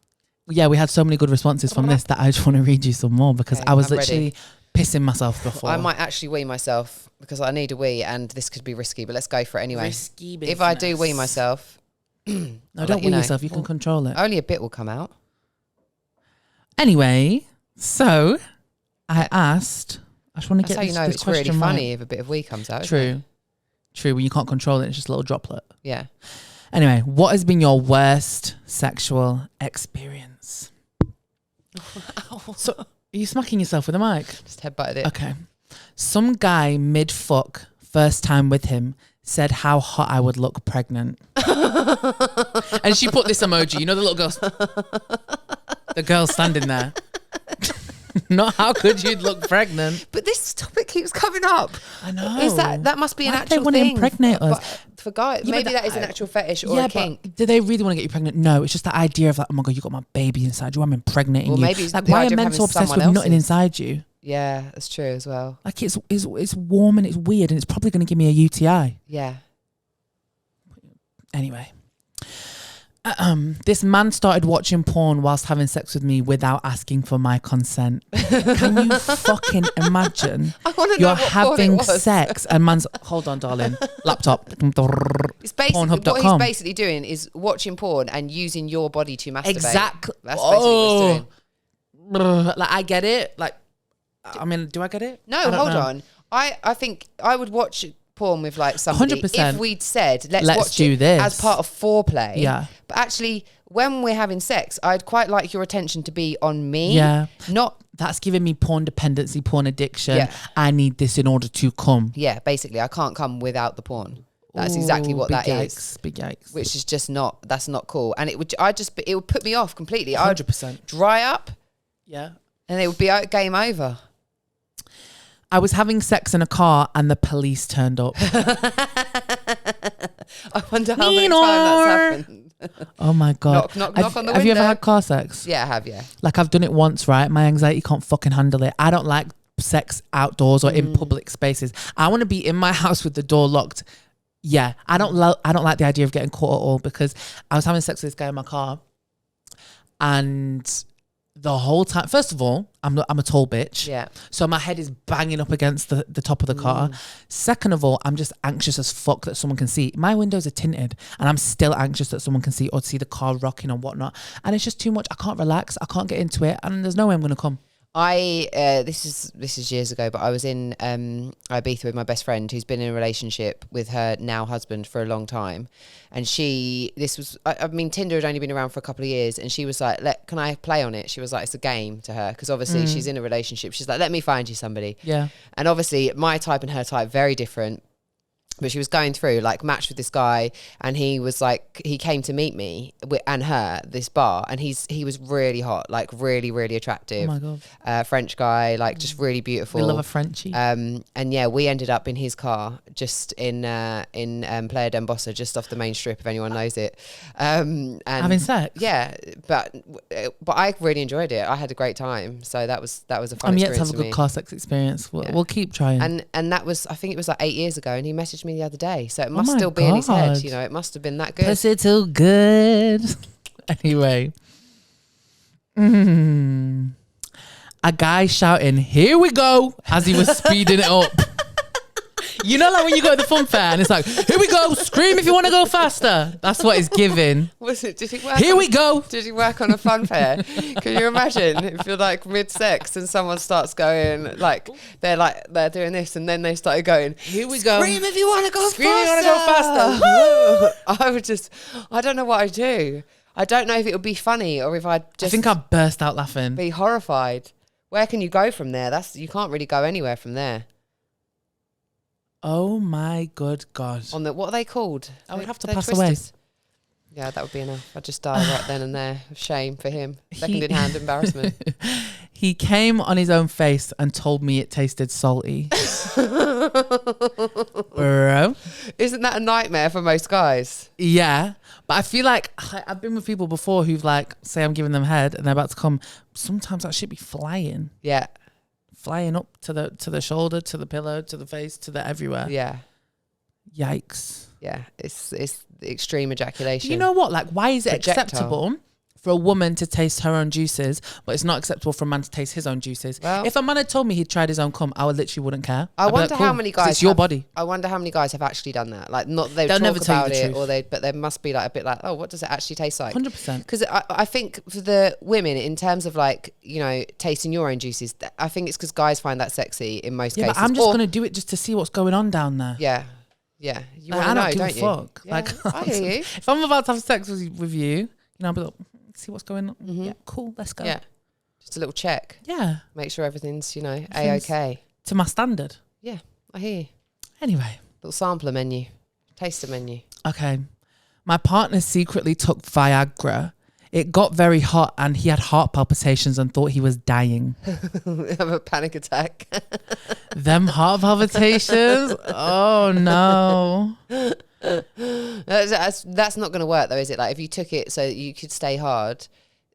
yeah, we had so many good responses from this that I just want to read you some more because I was literally pissing myself before. I might actually wee myself because I need a wee and this could be risky, but let's go for it anyway. Risky business. If I do wee myself... no, don't wee yourself. You can control it. Only a bit will come out. Anyway, so I asked... I just want to get this question. That's how you know it's really funny if a bit of wee comes out. True, when you can't control it, it's just a little droplet. Yeah. Anyway, what has been your worst sexual experience? So, are you smacking yourself with a mic? Just headbutted it. Okay. Some guy mid-fuck, first time with him, said how hot I would look pregnant. And she put this emoji. You know the little girl? The girl standing there. Not how could you look pregnant. But this topic keeps coming up. I know. Is that must be an Why do they actual want to thing? impregnate us? For guys, maybe that is an actual fetish or a kink. But do they really want to get you pregnant? No, it's just the idea of like, oh my God, you got my baby inside you. I'm impregnating Well, you. maybe Like, the why idea are of men so having obsessed with someone nothing else's. inside you? Yeah, that's true as well. Like it's warm and it's weird and it's probably going to give me a UTI. Yeah. Anyway. This man started watching porn whilst having sex with me without asking for my consent. Can you fucking imagine? I want to know You're what porn having it was. sex and man's hold on, darling. Laptop. It's basically what he's Pornhub.com. basically doing is watching porn and using your body to masturbate. Exactly. That's basically what he's doing. Like I get it. Like I mean, do I get it? No, I don't hold know. on. I think I would watch porn with like somebody 100%. if we'd said let's watch do it this as part of foreplay. Yeah. But actually, when we're having sex, I'd quite like your attention to be on me. Yeah. Not. That's giving me porn dependency, porn addiction. Yeah. I need this in order to come. Yeah, basically, I can't come without the porn. That's exactly what that is. Big yikes. Which is just not. That's not cool. And it would put me off completely. 100%. I'd dry up. Yeah. And it would be game over. I was having sex in a car and the police turned up. I wonder how many times that's happened. Oh my God. Knock on the Have you ever window. had car sex? Yeah, I have, yeah. Like I've done it once, right? My anxiety can't fucking handle it. I don't like sex outdoors or in public spaces. I want to be in my house with the door locked. Yeah. I don't like the idea of getting caught at all because I was having sex with this guy in my car and the whole time, first of all, I'm a tall bitch. Yeah. So my head is banging up against the top of the car. Second of all, I'm just anxious as fuck that someone can see. My windows are tinted and I'm still anxious that someone can see or see the car rocking or whatnot. And it's just too much. I can't relax. I can't get into it. And there's no way I'm going to come. This is years ago, but I was in Ibiza with my best friend who's been in a relationship with her now husband for a long time, and I mean Tinder had only been around for a couple of years, and she was like, can I play on it? She was like, it's a game to her because obviously she's in a relationship. She's like, let me find you somebody. Yeah. And obviously my type and her type very different. But she was going through like matched with this guy, and he was like, he came to meet me and her this bar, and he was really hot, like really really attractive. Oh my God. French guy, like just really beautiful. We love a Frenchie. And yeah, we ended up in his car just in Playa d'Embossa, just off the main strip, if anyone knows it. And having sex. Yeah, but I really enjoyed it. I had a great time, so that was a fun. I'm yet to experience have a for good me. car sex experience. We'll keep trying. And that was, I think it was like 8 years ago, and he messaged me the other day, so it Oh must my still be in his head. God. You know, it must have been that good. Pussy too good. Anyway. A guy shouting, "Here we go," as he was speeding it up. You know, like when you go to the fun fair and it's like, "Here we go, scream if you want to go faster." That's what it's giving. Was it? Did he work? Here we go. Did he work on a fun fair? Can you imagine if you're like mid-sex and someone starts going like they're doing this, and then they started going, "Here we go. Scream if you want to go Scream faster." if you want to go faster. I don't know what I'd do. I don't know if it would be funny or if I'd I just think I burst out laughing. be horrified. Where can you go from there? You can't really go anywhere from there. Oh my good God. On what are they called? I would have to They're pass twisters. Yeah, that would be enough. I'd just die right then and there. Shame for him. Second-in-hand embarrassment. He came on his own face and told me it tasted salty. Bro. Isn't that a nightmare for most guys? Yeah. But I feel like I've been with people before who've like, say I'm giving them head and they're about to come. Sometimes that should be flying. Yeah. Flying up to the shoulder, to the pillow, to the face, to the everywhere. Yeah. Yikes. Yeah. It's extreme ejaculation. You know what? Like, why is it Projectile. acceptable for a woman to taste her own juices, but it's not acceptable for a man to taste his own juices? Well, if a man had told me he'd tried his own cum, I would literally wouldn't care. I I'd be wonder like, how cool, many 'cause guys. it's your body. I wonder how many guys have actually done that. Like, not they'll They'll talk never tell you about the it, truth. but there must be like a bit like, oh, what does it actually taste like? 100%. Because I think for the women, in terms of like, you know, tasting your own juices, I think it's because guys find that sexy in most Yeah, cases. but I'm just gonna do it just to see what's going on down there. Yeah. Yeah. You Like, want I to know, don't give don't a you? fuck. Yeah, Like, I hear you. if I'm about to have sex with you, you know, I'll be like, see what's going on. Mhm. Yeah, cool, let's go. Yeah. Just a little check. Yeah, Make sure everything's, you know, Everything's- A-okay. to my standard. Yeah, I hear you. Anyway, Little sampler menu. Taster menu. okay. My partner secretly took Viagra It got very hot and he had heart palpitations and thought he was dying. Have a panic attack. Them heart palpitations? Oh no. That's not going to work though, is it? Like if you took it so you could stay hard,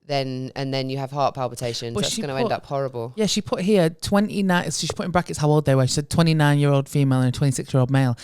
then you have heart palpitations, but that's going to end up horrible. Yeah, she put here 29, so she put in brackets how old they were. She said 29-year-old female and a 26-year-old male.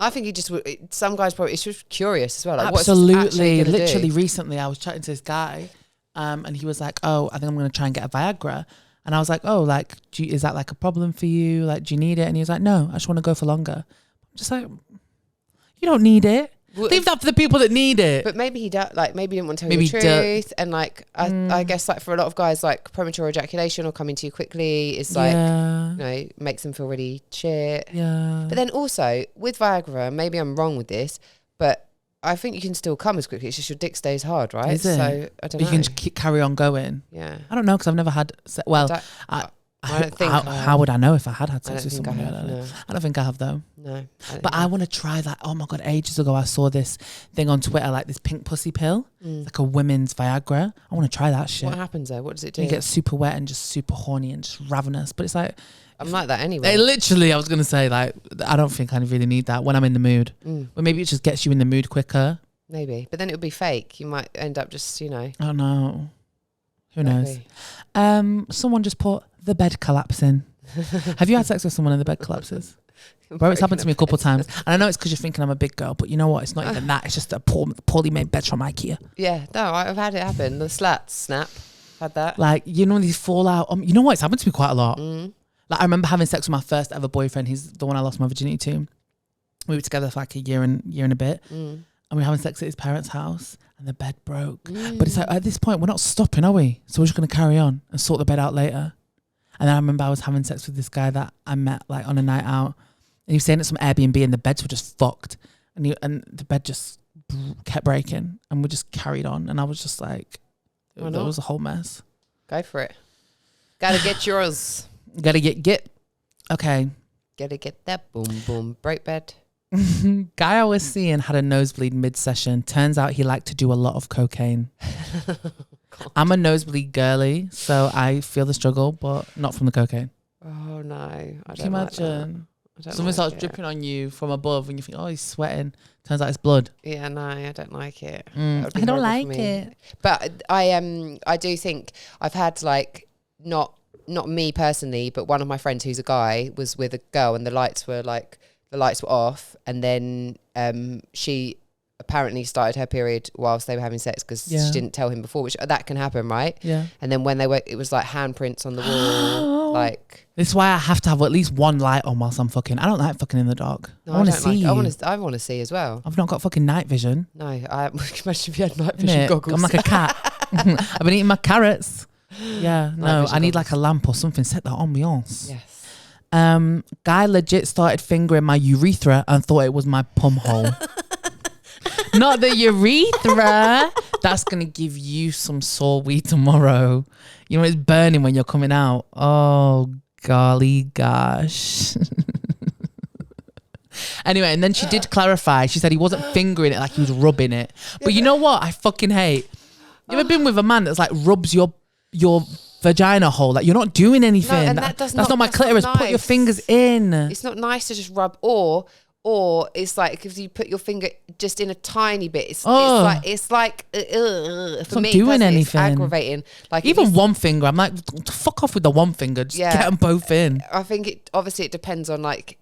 I think he just, some guys probably, it's just curious as well. Like, absolutely. Literally recently I was chatting to this guy and he was like, oh, I think I'm going to try and get a Viagra. And I was like, oh, like, is that like a problem for you? Like, do you need it? And he was like, no, I just want to go for longer. I'm just like, you don't need it. Leave that for the people that need it. But maybe he maybe he didn't want to tell you the truth. And like, I guess like for a lot of guys, like premature ejaculation or coming too quickly is like, you know, makes them feel really shit. Yeah. But then also with Viagra, maybe I'm wrong with this, but I think you can still come as quickly. It's just your dick stays hard, right? Is it? So I don't know. You can just carry on going. Yeah. I don't know because I've never had. I don't think. How would I know if I had sex with someone? I don't think I have though. No. But I want to try that. Oh my God, ages ago I saw this thing on Twitter, like this pink pussy pill, like a women's Viagra. I want to try that shit. What happens there? What does it do? You get super wet and just super horny and just ravenous. But it's like, I'm like that anyway. Literally, I was going to say, like, I don't think I really need that when I'm in the mood. But maybe it just gets you in the mood quicker. Maybe. But then it would be fake. You might end up just, you know. Oh no. Who knows? Someone just put the bed collapsing. Have you had sex with someone and the bed collapses? Bro, it's happened to me a couple of times. And I know it's because you're thinking I'm a big girl, but you know what? It's not even that. It's just a poorly made bed from IKEA. Yeah, no, I've had it happen. The slats snap. Had that. Like, you know, these fall out. You know what? It's happened to me quite a lot. Like, I remember having sex with my first ever boyfriend. He's the one I lost my virginity to. We were together for like a year and a bit. And we were having sex at his parents' house and the bed broke. But it's like, at this point, we're not stopping, are we? So we're just going to carry on and sort the bed out later. And then I remember I was having sex with this guy that I met like on a night out. And he was staying at some Airbnb and the beds were just fucked. And the bed just kept breaking. And we just carried on. And I was just like, it was a whole mess. Go for it. Gotta get yours. Gotta get. Okay. Gotta get that boom boom. Break bed. Guy I was seeing had a nosebleed mid-session. Turns out he liked to do a lot of cocaine. I'm a nosebleed girly, so I feel the struggle, but not from the cocaine. Oh no. I don't. Can you imagine? Something starts dripping on you from above and you think, oh, he's sweating. Turns out it's blood. Yeah, no, I don't like it. I don't like it. But I do think I've had like not me personally, but one of my friends who's a guy was with a girl and the lights were off, and then she apparently started her period whilst they were having sex because she didn't tell him before, which that can happen, right? Yeah. And then when it was like handprints on the wall. Like, this is why I have to have at least one light on whilst I'm fucking. I don't like fucking in the dark. No, I want to see you. I want to see as well. I've not got fucking night vision. No, I imagine if you had night vision goggles. I'm like a cat. I've been eating my carrots. Yeah, no, I need like a lamp or something. Set that ambiance. Yes. Guy legit started fingering my urethra and thought it was my pum hole. Not the urethra. That's gonna give you some sore weed tomorrow. You know it's burning when you're coming out. Oh golly gosh. Anyway, and then she did clarify. She said he wasn't fingering it, like he was rubbing it. But you know what I fucking hate? You ever been with a man that's like rubs your vagina hole? Like, you're not doing anything. No, and that's not my clitoris. Not nice. Put your fingers in. It's not nice to just rub, or it's like if you put your finger just in a tiny bit, it's like for me doing anything. It's aggravating. Like even one finger, I'm like, fuck off with the one finger. Just get them both in. I think it depends on like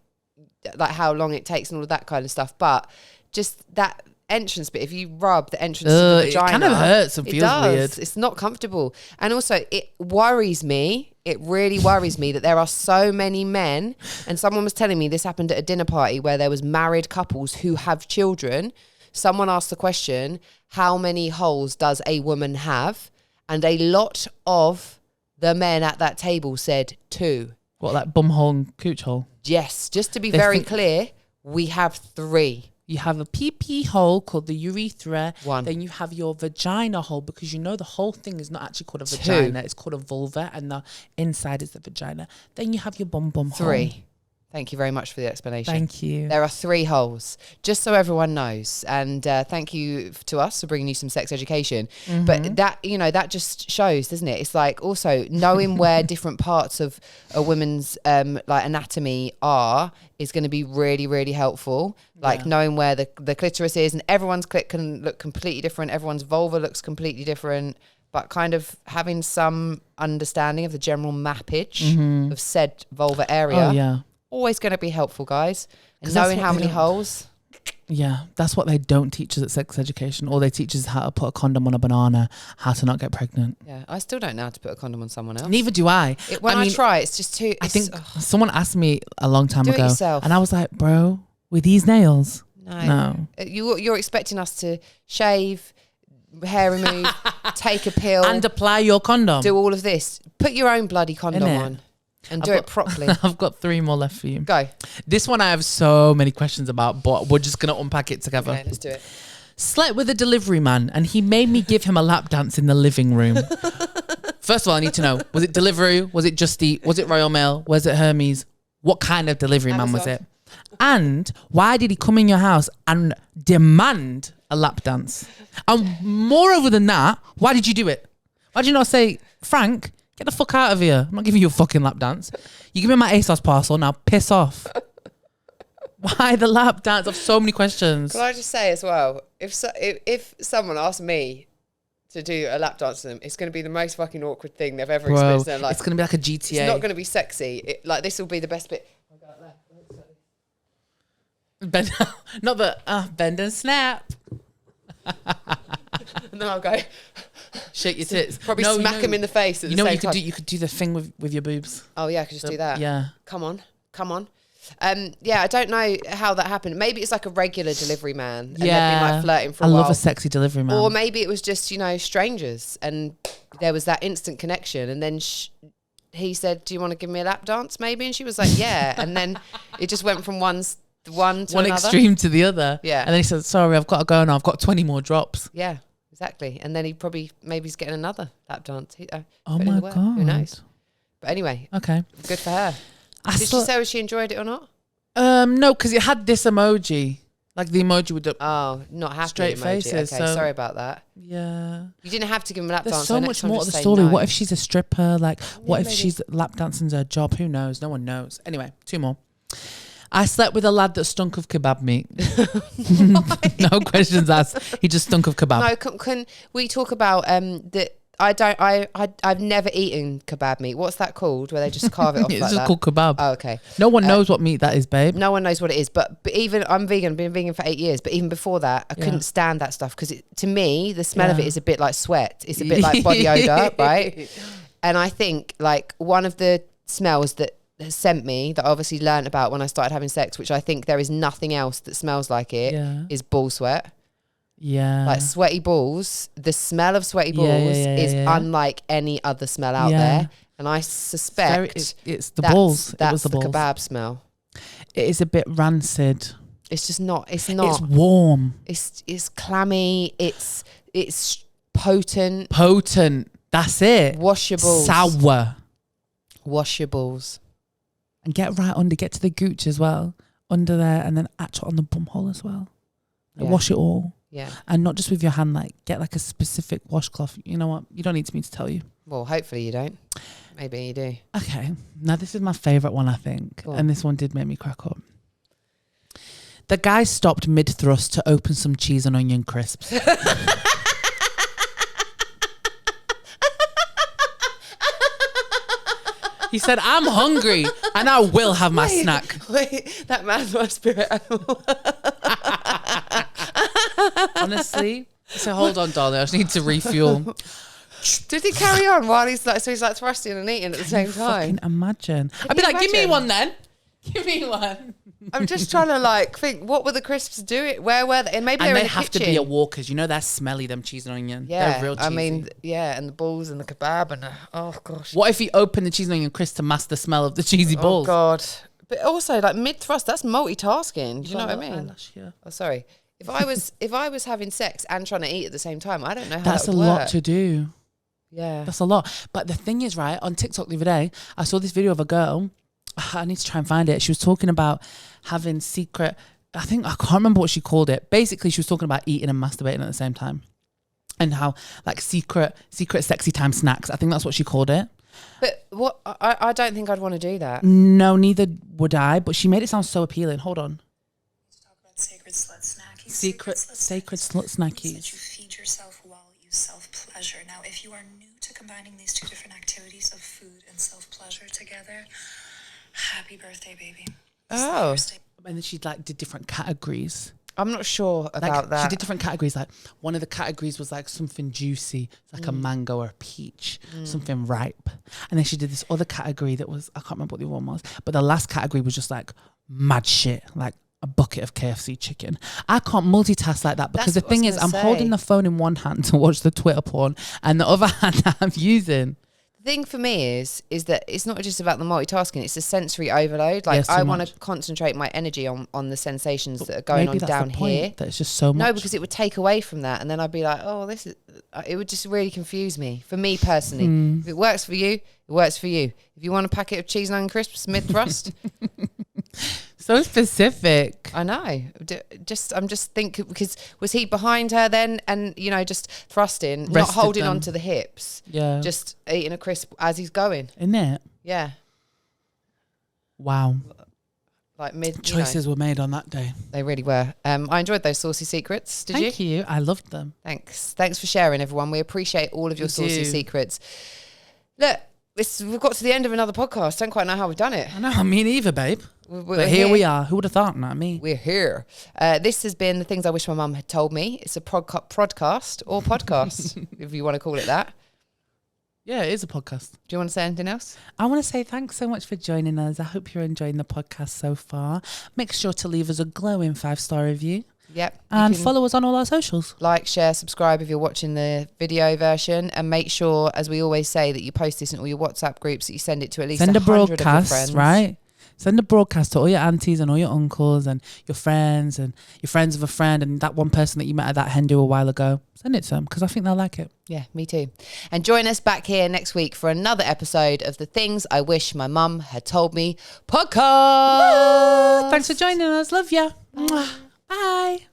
how long it takes and all of that kind of stuff. But just that entrance bit, if you rub the entrance to the vagina, it kind of hurts and feels weird. It's not comfortable. And also it worries me. It really worries me that there are so many men, and someone was telling me this happened at a dinner party where there was married couples who have children. Someone asked the question, how many holes does a woman have? And a lot of the men at that table said 2. What, like bum hole and cooch hole? Yes, just to be very clear, we have 3. You have a PP hole called the urethra. 1. Then you have your vagina hole, because you know the whole thing is not actually called a vagina. It's called a vulva, and the inside is the vagina. Then you have your bum hole. 3. Thank you very much for the explanation. Thank you. There are 3 holes, just so everyone knows. And thank you to us for bringing you some sex education. But that, you know, that just shows, doesn't it? It's like also knowing where different parts of a woman's like anatomy are is going to be really, really helpful. Like knowing where the clitoris is, and everyone's clit can look completely different. Everyone's vulva looks completely different. But kind of having some understanding of the general mappage of said vulva area. Oh, yeah. Always going to be helpful, guys. And knowing how many holes. Yeah, that's what they don't teach us at sex education. All they teach us is how to put a condom on a banana, how to not get pregnant. Yeah, I still don't know how to put a condom on someone else. Neither do I. When I try, it's just too... I think someone asked me a long time do ago. It yourself. And I was like, bro, with these nails? No. You're expecting us to shave, hair remove, take a pill. And apply your condom. Do all of this. Put your own bloody condom on. And do it properly. I've got 3 more left for you. Go. This one I have so many questions about, but we're just going to unpack it together. Okay, let's do it. Slept with a delivery man and he made me give him a lap dance in the living room. First of all, I need to know, was it delivery? Was it Just Eat? Was it Royal Mail? Was it Hermes? What kind of delivery man was it? And why did he come in your house and demand a lap dance? And moreover than that, why did you do it? Why did you not say, Frank, get the fuck out of here. I'm not giving you a fucking lap dance. You give me my ASOS parcel, now piss off. Why the lap dance? I have so many questions. Can I just say as well, if someone asked me to do a lap dance to them, it's going to be the most fucking awkward thing they've ever experienced in their life. It's going to be like a GTA. It's not going to be sexy. Like, this will be the best bit. Bend, not the bend and snap. And then I'll go... Shake your tits. Probably smack him in the face at the same time. You could do the thing with your boobs. Oh yeah, I could just do that. Yeah. Come on. Yeah, I don't know how that happened. Maybe it's like a regular delivery man. And they've been like flirting for a while. I love a sexy delivery man. Or maybe it was just, you know, strangers and there was that instant connection. And then he said, do you want to give me a lap dance maybe? And she was like, yeah. And then it just went from one to one extreme to the other. Yeah. And then he said, sorry, I've got to go now. I've got 20 more drops. Yeah. Exactly. And then maybe he's getting another lap dance. Oh my God. Who knows? But anyway. Okay. Good for her. Did she say whether she enjoyed it or not? No, because it had this emoji. Like the emoji with the not happy straight emoji. faces. Okay, sorry about that. Yeah. You didn't have to give him a lap dance. There's so much more to the story. No. What if she's a stripper? Like, what if she's lap dancing's her job? Who knows? No one knows. Anyway, 2 more. I slept with a lad that stunk of kebab meat. No questions asked. He just stunk of kebab. No, can we talk about that? I've never eaten kebab meat. What's that called? Where they just carve it off it's like just that? called kebab. Oh, okay. No one knows what meat that is, babe. No one knows what it is. But even I'm vegan. I've been vegan for 8 years. But even before that, I couldn't stand that stuff because to me the smell of it is a bit like sweat. It's a bit like body odor, right? And I think like one of the smells that sent me that I obviously learned about when I started having sex, which I think there is nothing else that smells like it, is ball sweat. Yeah. Like sweaty balls. The smell of sweaty balls is unlike any other smell out there. And I suspect it's the balls. That's it was the balls. kebab smell. It is a bit rancid. It's just not. It's not. It's warm. It's clammy. It's potent. Potent. That's it. Wash your balls. Sour. Wash your balls. And get right under. Get to the gooch as well. Under there. And then actually on the bum hole as well. Like wash it all. Yeah. And not just with your hand. Like get like a specific washcloth. You know what? You don't need me to tell you. Well, hopefully you don't. Maybe you do. Okay. Now this is my favourite one, I think. And this one did make me crack up. The guy stopped mid-thrust to open some cheese and onion crisps. He said, I'm hungry and I will have my snack. Wait, that man's my spirit animal. Honestly. So hold on, darling. I just need to refuel. Did he carry on while he's like thrusting and eating at the same time? Fucking imagine. I'd be like, give me one then. Give me one. I'm just trying to like think, what were the crisps doing? Where were they? And maybe they were in the have kitchen. to be at Walker's. You know, they're smelly, them cheese and onion. Yeah. They're real cheesy. I mean, yeah, and the balls and the kebab and oh gosh. What if he opened the cheese and onion crisp to mask the smell of the cheesy balls? Oh God. But also like mid-thrust, that's multitasking. Do you know what I mean? Eyelash, yeah. Oh, sorry. If I was having sex and trying to eat at the same time, I don't know how that's that would a lot work. to do. Yeah. That's a lot. But the thing is, right, on TikTok the other day, I saw this video of a girl I need to try and find it. She was talking about having secret, I can't remember what she called it. Basically, she was talking about eating and masturbating at the same time. And how like secret sexy time snacks. I think that's what she called it. But what I don't think I'd want to do that. No, neither would I. But she made it sound so appealing. Hold on. Let's talk about sacred slut snackies. Sacred slut snackies. That you feed yourself while you self-pleasure. Now, if you are new to combining these two different activities of food and self-pleasure together, happy birthday, baby. Oh. And then she like did different categories. I'm not sure about that. She did different categories. Like one of the categories was like something juicy, like a mango or a peach, something ripe. And then she did this other category that was, I can't remember what the other one was, but the last category was just like mad shit, like a bucket of KFC chicken. I can't multitask like that because the thing is, I'm holding the phone in one hand to watch the Twitter porn and the other hand I'm using. The thing for me is that it's not just about the multitasking, it's a sensory overload. Like I want to concentrate my energy on the sensations that are going on down here. That it's just so much. No, because it would take away from that, and then I'd be like, oh, it would just really confuse me. For me personally, if it works for you, it works for you. If you want a packet of cheese and onion crisps mid thrust, so specific. I know. I'm just thinking, because was he behind her then, and just thrusting, not holding onto the hips, just eating a crisp as he's going, isn't it? Yeah. Wow. Like mid choices were made on that day. They really were. I enjoyed those saucy secrets. Did you? Thank you. I loved them. Thanks for sharing, everyone. We appreciate all of your saucy secrets. Look, we've got to the end of another podcast. Don't quite know how we've done it. I know. Me neither, babe. But here we are. Who would have thought? Not me. We're here. This has been The Things I Wish My Mum Had Told Me. It's a podcast or podcast, if you want to call it that. Yeah, it is a podcast. Do you want to say anything else? I want to say thanks so much for joining us. I hope you're enjoying the podcast so far. Make sure to leave us a glowing 5-star review. Yep. And follow us on all our socials. Like, share, subscribe if you're watching the video version. And make sure, as we always say, that you post this in all your WhatsApp groups, that you send it to at least 100 of your friends. Right? Send a broadcast to all your aunties and all your uncles and your friends of a friend and that one person that you met at that hen do a while ago. Send it to them because I think they'll like it. Yeah, me too. And join us back here next week for another episode of The Things I Wish My Mum Had Told Me podcast. Thanks for joining us. Love ya. Bye. Bye.